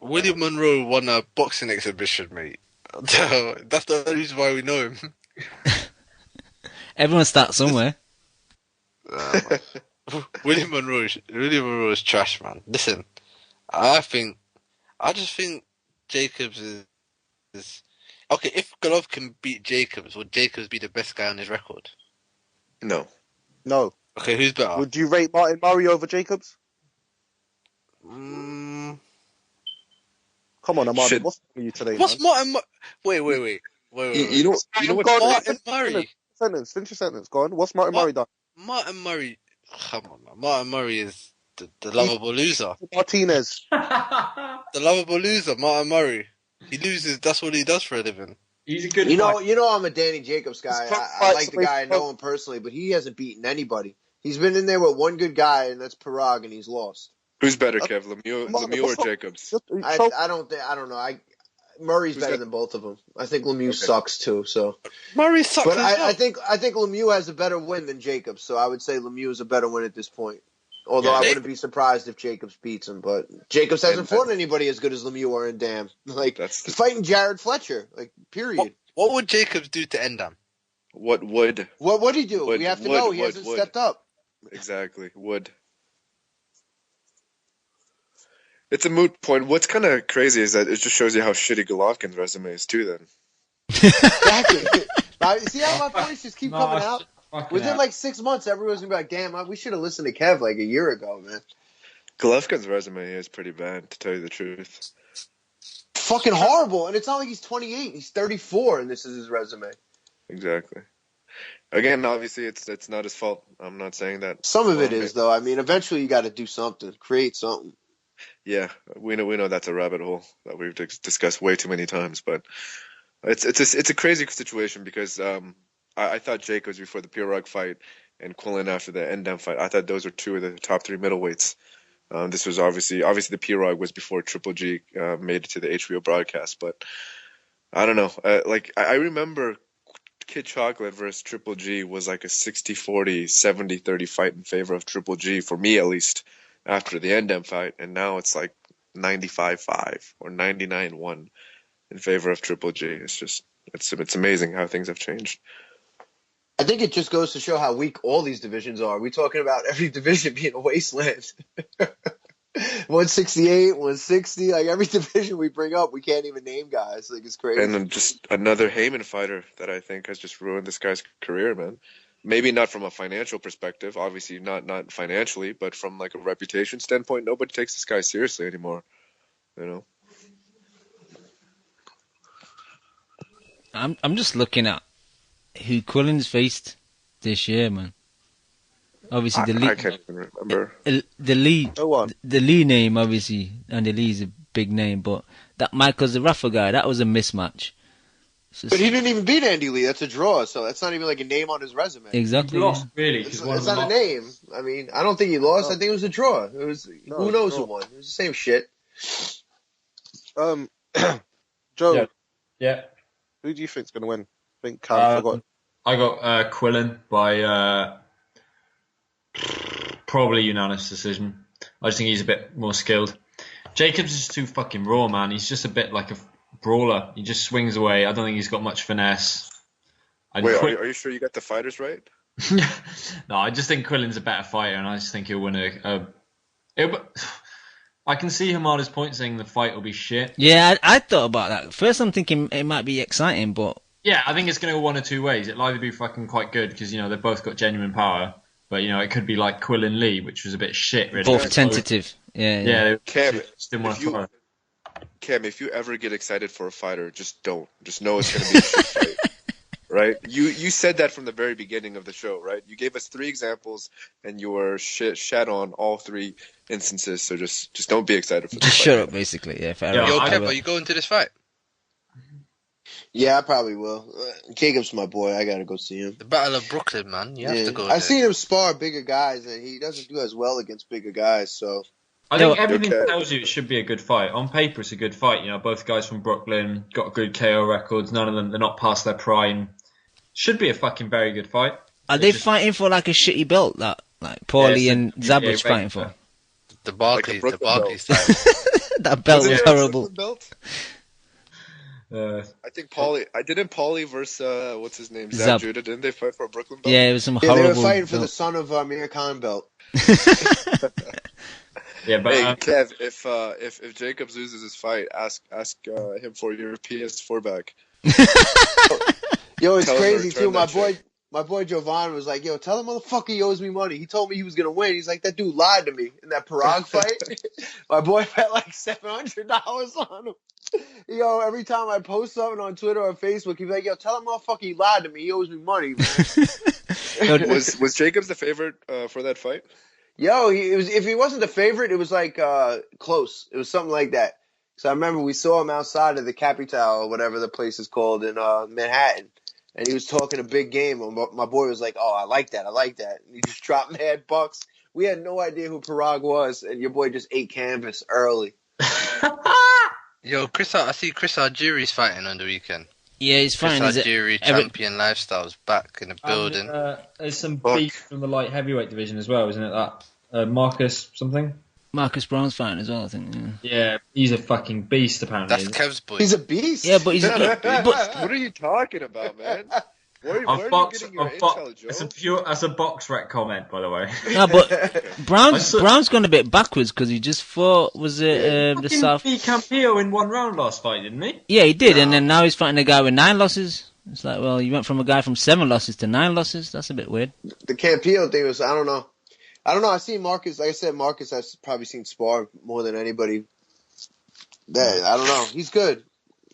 Willie Monroe won a boxing exhibition, mate. That's the only reason why we know him. Everyone starts somewhere. William Monroe is trash, man. Listen, I just think Jacobs is okay. If Golovkin beat Jacobs, would Jacobs be the best guy on his record? No. No. Okay, who's better? Would you rate Martin Murray over Jacobs? Mm, Come on, Amadi. Shit. What's wrong with you today, what's man? Martin? Wait. You know what? Go on, Martin Murray. Finish your sentence. Go on. What's Martin Murray done? Martin Murray. Come on, man. Martin Murray is the lovable loser. Martinez. The lovable loser, Martin Murray. He loses. That's what he does for a living. He's a good You fighter. know, I'm a Danny Jacobs guy. I like the guy. I know him personally, but he hasn't beaten anybody. He's been in there with one good guy, and that's Parag, and he's lost. Who's better, Kev? Lemieux or Jacobs? I don't know. Murray's better than both of them. I think Lemieux sucks too. So Murray sucks. But I think Lemieux has a better win than Jacobs, so I would say Lemieux is a better win at this point. Although I wouldn't be surprised if Jacobs beats him, but Jacobs hasn't fought anybody as good as Lemieux or Endam. Like he's fighting Jared Fletcher. Like period. What would Jacobs do to Endam? What would he do? We have to know. He hasn't stepped up. Exactly. Would. It's a moot point. What's kind of crazy is that it just shows you how shitty Golovkin's resume is too. Then. Exactly. See how my points just keep coming out? Within like 6 months, everyone's going to be like, damn, we should have listened to Kev like a year ago, man. Golovkin's resume is pretty bad, to tell you the truth. Fucking horrible. And it's not like he's 28. He's 34, and this is his resume. Exactly. Again, obviously, it's not his fault. I'm not saying that. Some of it is, though. I mean, eventually you got to do something. Create something. Yeah, we know that's a rabbit hole that we've discussed way too many times, but it's a crazy situation because I thought Jacobs before the Pirog fight and Quillin after the Endam fight, I thought those were two of the top three middleweights. This was obviously the Pirog was before Triple G made it to the HBO broadcast, but I don't know. I remember Kid Chocolate versus Triple G was like a 60-40, 70-30 fight in favor of Triple G, for me at least, after the Endam fight, and now it's like 95-5 or 99-1 in favor of Triple G. It's amazing how things have changed. I think it just goes to show how weak all these divisions are. We're talking about every division being a wasteland. 168, 160, like every division we bring up, we can't even name guys. Like it's crazy. And then just another Haymon fighter that I think has just ruined this guy's career, man. Maybe not from a financial perspective, obviously not financially, but from like a reputation standpoint, nobody takes this guy seriously anymore. You know. I'm just looking at who Quillin's faced this year, man. Obviously, I can't even remember. The Lee name, obviously, and the Lee's a big name, but that Michael Zarafa guy, that was a mismatch. But he didn't even beat Andy Lee. That's a draw, so that's not even like a name on his resume. Exactly. He lost, really. It's not a name. I mean, I don't think he lost. I think it was a draw. It was who knows who won. It was the same shit. Joe. Yeah. Who do you think's going to win? I think Cam forgot. I got Quillin by probably unanimous decision. I just think he's a bit more skilled. Jacobs is too fucking raw, man. He's just a bit like a brawler. He just swings away. I don't think he's got much finesse. Wait, are you sure you got the fighters right? No, I just think Quillin's a better fighter, and I just think he'll win I can see Hamada's point saying the fight will be shit. Yeah, I thought about that. First I'm thinking it might be exciting, but... Yeah, I think it's going to go one or two ways. It'll either be fucking quite good, because, they've both got genuine power, but, it could be like Quillin Lee, which was a bit shit, really. Both tentative. Yeah. Cam, didn't want to fight. Cam, if you ever get excited for a fighter, just don't. Just know it's going to be a shit fight. Right? You said that from the very beginning of the show, right? You gave us 3 examples, and you were shat on all 3 instances, so just don't be excited for this Just fight. shut up, basically. Yeah, fair enough. Yo, Kev, are you going to this fight? Yeah, I probably will. Jacob's my boy. I gotta go see him. The Battle of Brooklyn, man. You have to go. I've seen him spar bigger guys, and he doesn't do as well against bigger guys, so... I think everything tells you it should be a good fight. On paper, it's a good fight. Both guys from Brooklyn, got good KO records. None of them, they're not past their prime. Should be a fucking very good fight. Are they fighting for like a shitty belt that like Paulie and Zabic fighting for? The Barclays title. That belt was horrible. I think Paulie versus what's his name? Zab. Judah. Didn't they fight for a Brooklyn belt? Yeah, it was some Yeah, horrible. they were fighting for belt. the son of Amir Khan belt. Yeah, but Hey Kev, if Jacobs loses his fight, ask him for your PS4 back. Yo, it's Tell him to crazy return too. My that boy Jovan was like, "Yo, tell the motherfucker he owes me money. He told me he was gonna win. He's like, that dude lied to me in that Parag fight. My boy bet like $700 on him. Yo, every time I post something on Twitter or Facebook, he's like, "Yo, tell the motherfucker he lied to me. He owes me money, man." Was Jacobs the favorite for that fight? Yo, if he wasn't the favorite, it was like close. It was something like that. So I remember we saw him outside of the Capital or whatever the place is called in Manhattan. And he was talking a big game. And my boy was like, "Oh, I like that. And he just dropped mad bucks. We had no idea who Parag was, and your boy just ate canvas early. Yo, I see Chris Argyri's fighting on the weekend. Yeah, he's fighting. Chris Argyri, Champion Lifestyle's back in the building. There's some beef from the light heavyweight division as well, isn't it? That Marcus something? Marcus Brown's fighting as well, I think. Yeah, he's a fucking beast, apparently. That's Kev's boy. He's a beast. Yeah, but he's. What are you talking about, man? Where are you getting your intel, Joe? That's a box rec comment, by the way. No, but Brown's gone a bit backwards because he just fought. Was it the South? He beat Campillo in one round last fight, didn't he? Yeah, he did, and then now he's fighting a guy with 9 losses. It's like, well, you went from a guy from 7 losses to 9 losses. That's a bit weird. The Campillo thing was, I don't know. I see Marcus. Like I said, Marcus, I've probably seen spar more than anybody. I don't know. He's good.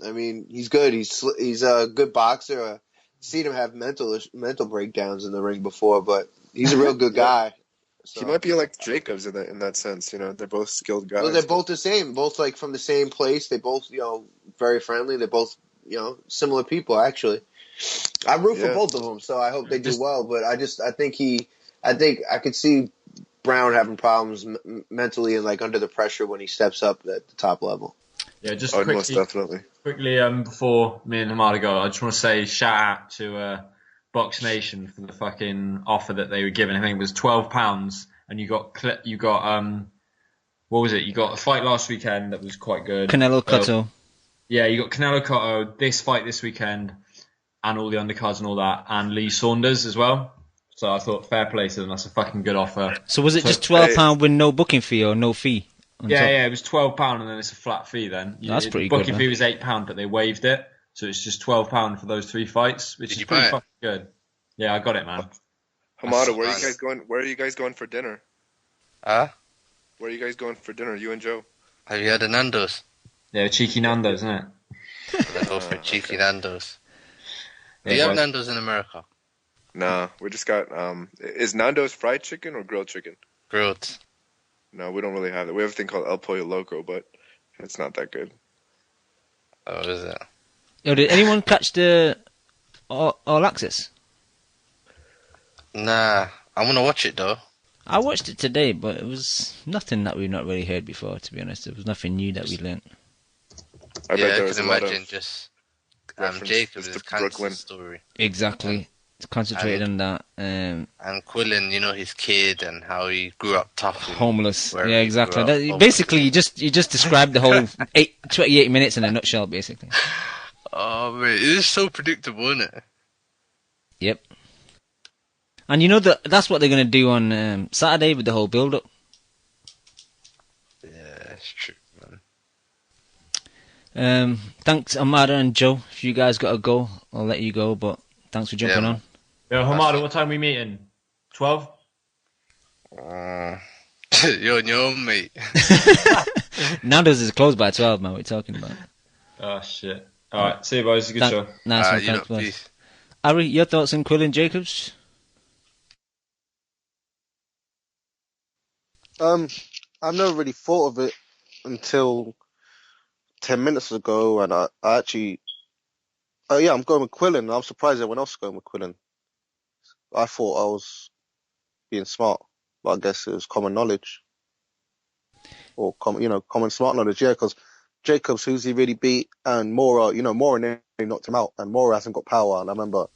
I mean, he's good. He's a good boxer. I've seen him have mental breakdowns in the ring before, but he's a real good guy. So. He might be like Jacobs in that sense. You know, they're both skilled guys. Well, they're both the same. Both like from the same place. They both, very friendly. They're both, similar people. Actually, I root for both of them, so I hope they do well. But I think I could see Brown having problems mentally and like under the pressure when he steps up at the top level. Yeah, just most definitely. Quickly, before me and Hamada go, I just want to say shout out to Box Nation for the fucking offer that they were giving. I think it was £12, and you got what was it? You got a fight last weekend that was quite good. Canelo Cotto. Yeah, you got Canelo Cotto, this fight this weekend, and all the undercards and all that, and Lee Saunders as well. So I thought fair play to them. That's a fucking good offer. So was it just £12 with no booking fee or no fee? Yeah, it was £12 and then it's a flat fee then. That's pretty good. The booking fee was £8, but they waived it. So it's just £12 for those 3 fights, which is pretty fucking good. Yeah, I got it, man. Hamada, where are you guys going for dinner? Huh? Where are you guys going for dinner, you and Joe? Have you had a Nando's? Yeah, cheeky Nando's, isn't it? Let's go for cheeky Nando's. Yeah, Do you have Nando's in America? Nah, we just got, is Nando's fried chicken or grilled chicken? Grilled. No, we don't really have that. We have a thing called El Pollo Loco, but it's not that good. Oh, is it? Yo, did anyone catch the All Access? Nah, I want to watch it though. I watched it today, but it was nothing that we've not really heard before, to be honest. There was nothing new that we learnt. I bet there was can a lot imagine of just references Jacobs' to cancer Brooklyn. story. Exactly. It's concentrated on that. And Quillin, his kid and how he grew up tough. Homeless. Yeah, exactly. Basically, you just described the whole 28 minutes in a nutshell, basically. Oh, man, it is so predictable, isn't it? Yep. And that's what they're going to do on Saturday with the whole build-up. Yeah, it's true, man. Thanks, Amada and Joe. If you guys got to go, I'll let you go, but thanks for jumping on. Yo, Hamada, what time are we meeting? 12? You're on your own, mate. Nando's is closed by 12, man. What are you talking about? Oh, shit. Alright, see you, boys. It's a good show. Nice one, thanks, boys. Ari, your thoughts on Quillin Jacobs? I've never really thought of it until 10 minutes ago, and I actually, I'm going with Quillin. I'm surprised everyone else is going with Quillin. I thought I was being smart, but I guess it was common knowledge. Or, common smart knowledge, yeah, because Jacobs, who's he really beat, and Mora, Mora nearly knocked him out, and Mora hasn't got power, and I remember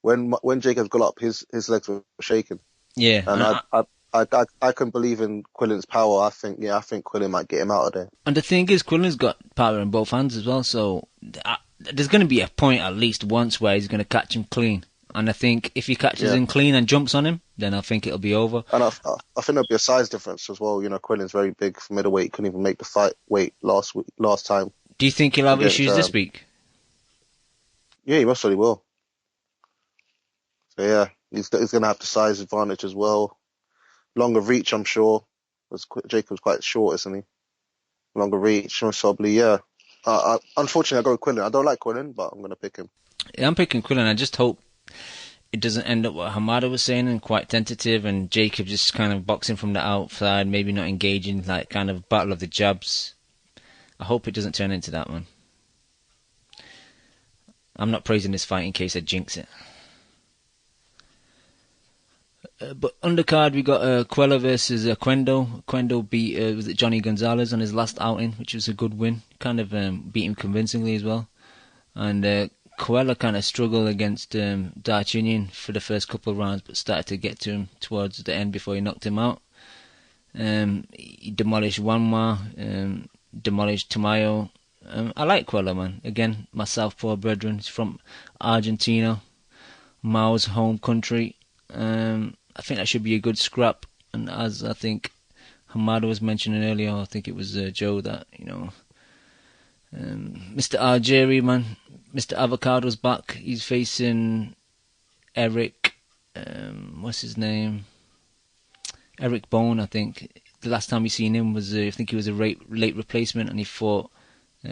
when Jacobs got up, his legs were shaking. Yeah. And I can believe in Quillin's power. I think Quillin might get him out of there. And the thing is, Quillin's got power in both hands as well, so there's going to be a point at least once where he's going to catch him clean. And I think if he catches him clean and jumps on him, then I think it'll be over. And I think there'll be a size difference as well. You know, Quillin's very big for middleweight. He couldn't even make the fight weight last time. Do you think he'll have issues this week? Yeah, he most certainly will. So yeah, he's going to have the size advantage as well. Longer reach, I'm sure. Jacob's quite short, isn't he? Longer reach, most probably, yeah. Unfortunately, I go with Quillin. I don't like Quillin, but I'm going to pick him. Yeah, I'm picking Quillin. I just hope it doesn't end up what Hamada was saying and quite tentative, and Jacob just kind of boxing from the outside, maybe not engaging, like kind of battle of the jabs. I hope it doesn't turn into that one. I'm not praising this fight in case I jinx it. But undercard, we got Quella versus Quendo. Quendo beat was it Johnny Gonzalez on his last outing, which was a good win. Kind of beat him convincingly as well. And Quella kind of struggled against Darchinian for the first couple of rounds, but started to get to him towards the end before he knocked him out. He demolished Wanma, demolished Tamayo. I like Quella, man. Again, my Southpaw brethren. He's from Argentina, Mao's home country. I think that should be a good scrap. And as I think Hamada was mentioning earlier, I think it was Joe, that, you know, Mr. Algeri, man, Mr. Avocado's back. He's facing Eric, what's his name? Eric Bone, I think. The last time we seen him was, I think he was a late replacement, and he fought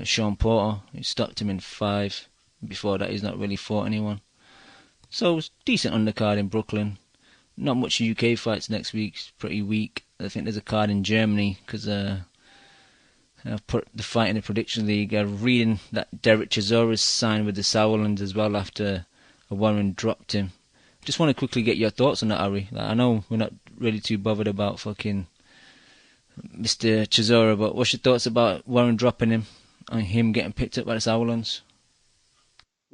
Sean Porter, who stopped him in 5. Before that, he's not really fought anyone. So it's decent undercard in Brooklyn. Not much UK fights next week. It's pretty weak. I think there's a card in Germany because I've put the fight in the prediction league. I'm reading that Derek Chisora signed with the Sauerland as well after Warren dropped him. Just want to quickly get your thoughts on that, Ari. Like, I know we're not really too bothered about fucking Mr. Chisora, but what's your thoughts about Warren dropping him and him getting picked up by the Sauerlands?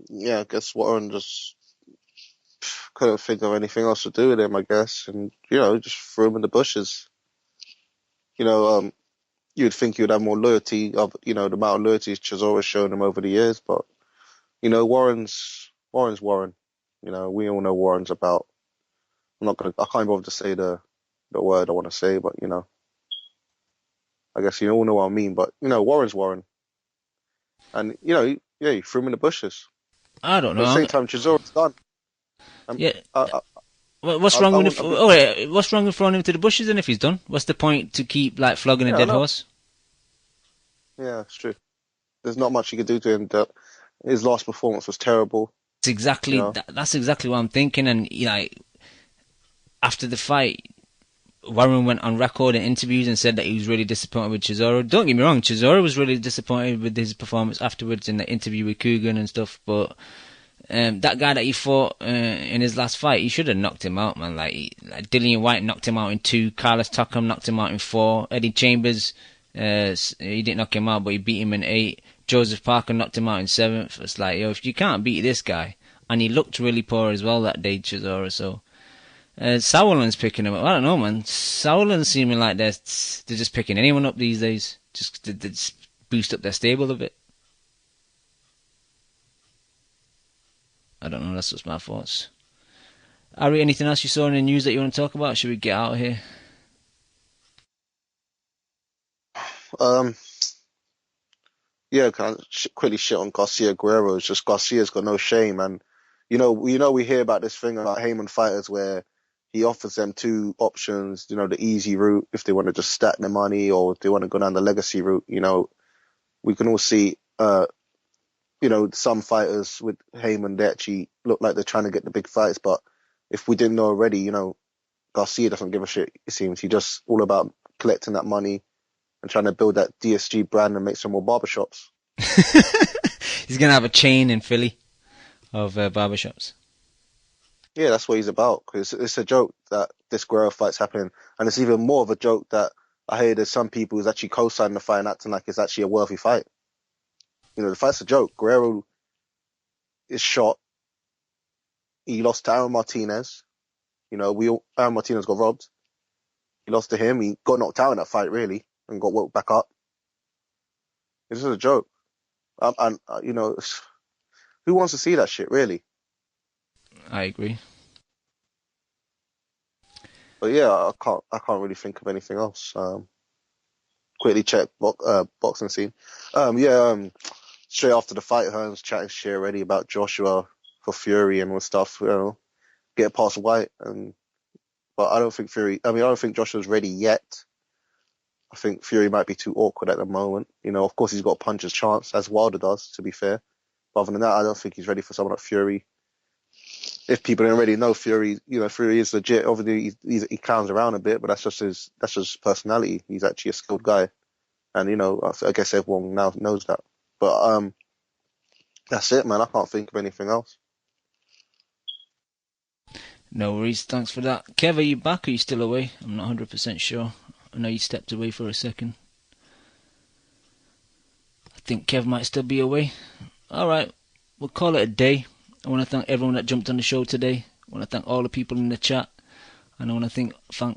Yeah, I guess Warren just couldn't think of anything else to do with him, I guess, and, you know, just threw him in the bushes. You know, you'd think you'd have more loyalty of, you know, the amount of loyalty Chisora's shown him over the years, but, you know, Warren's Warren. You know, we all know Warren's about. I can't bother to say the word I want to say, but, you know, I guess you all know what I mean, but, you know, Warren's Warren. And, you know, he threw him in the bushes. I don't know. At the same time, Chisora's done. What's wrong with throwing him to the bushes? And if he's done, what's the point to keep like flogging a dead horse? Yeah, it's true. There's not much you could do to him. His last performance was terrible. It's exactly that's exactly what I'm thinking. And, you know, after the fight, Warren went on record in interviews and said that he was really disappointed with Chisora. Don't get me wrong, Chisora was really disappointed with his performance afterwards in the interview with Coogan and stuff, but that guy that he fought in his last fight, he should have knocked him out, man. Like Dillian White knocked him out in 2, Carlos Takam knocked him out in 4, Eddie Chambers, he didn't knock him out, but he beat him in 8, Joseph Parker knocked him out in 7th. It's like, yo, if you can't beat this guy, and he looked really poor as well that day, Chisora, so Sauerland's picking him up. I don't know, man. Sauerland's seeming like they're just picking anyone up these days, just to boost up their stable a bit. I don't know, that's just my thoughts. Ari, anything else you saw in the news that you want to talk about? Should we get out of here? Yeah, kind of quickly shit on Garcia Guerrero. It's just Garcia's got no shame, and you know we hear about this thing about Haymon fighters where he offers them 2 options. You know, the easy route if they want to just stack their money, or if they want to go down the legacy route. You know, we can all see. You know, some fighters with Haymon, they actually look like they're trying to get the big fights, but if we didn't know already, you know, Garcia doesn't give a shit, it seems. He's just all about collecting that money and trying to build that DSG brand and make some more barbershops. He's going to have a chain in Philly of barbershops. Yeah, that's what he's about, because it's a joke that this Guerrero fight's happening, and it's even more of a joke that I hear there's some people who's actually co-signing the fight and acting like it's actually a worthy fight. You know, the fight's a joke. Guerrero is shot. He lost to Aaron Martinez. You know, Aaron Martinez got robbed. He lost to him. He got knocked out in that fight, really, and got woke back up. This is a joke. And you know, who wants to see that shit, really? I agree. But yeah, I can't really think of anything else. Quickly check boxing scene. Straight after the fight, Hearns chatting shit already about Joshua for Fury and all stuff. You know, get past White, but I don't think I don't think Joshua's ready yet. I think Fury might be too awkward at the moment. You know, of course he's got a puncher's chance, as Wilder does, to be fair. But other than that, I don't think he's ready for someone like Fury. If people don't already know Fury, you know, Fury is legit. Obviously, he clowns around a bit, but that's just his personality. He's actually a skilled guy. And, you know, I guess everyone now knows that. But, that's it, man. I can't think of anything else. No worries. Thanks for that. Kev, are you back or are you still away? I'm not 100% sure. I know you stepped away for a second. I think Kev might still be away. Alright, we'll call it a day. I want to thank everyone that jumped on the show today. I want to thank all the people in the chat. And I want to thank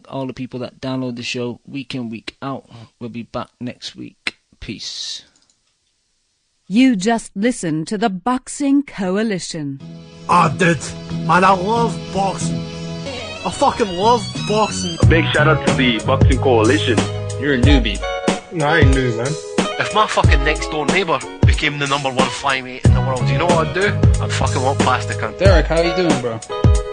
all the people that download the show week in, week out. We'll be back next week. Peace. You just listened to the Boxing Coalition. Oh, dude, man, I love boxing. I fucking love boxing. A big shout out to the Boxing Coalition. You're a newbie. No, I ain't new, man. If my fucking next door neighbour became the #1 flyweight in the world, you know what I'd do? I'd fucking walk past the cunt. Derek, how you doing, bro?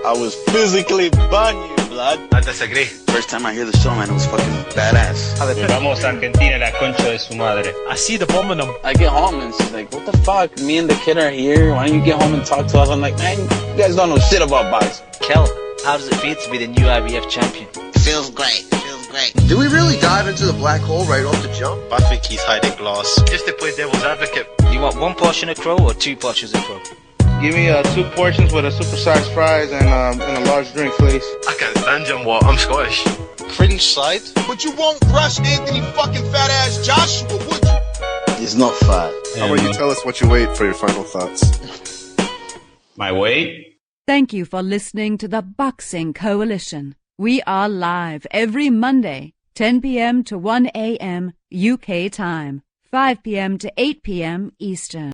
I was physically banging, blood. I disagree. First time I hear the song, man, it was fucking badass. Vamos a Argentina, la concha de su madre. I see the bomb in them. I get home and she's like, what the fuck? Me and the kid are here. Why don't you get home and talk to us? I'm like, man, you guys don't know shit about boxing. Kel, how does it feel to be the new IBF champion? Feels great. Great. Do we really dive into the black hole right off the jump? I think he's hiding glass. Just to play devil's advocate. You want 1 portion of crow or 2 portions of crow? Give me 2 portions with a supersized fries and a large drink, please. I can't stand him, what? I'm Scottish. Cringe side. But you won't rush Anthony fucking fat ass Joshua, would you? He's not fat. How about you tell us what you weigh for your final thoughts? My weight? Thank you for listening to the Boxing Coalition. We are live every Monday, 10 p.m. to 1 a.m. UK time, 5 p.m. to 8 p.m. Eastern.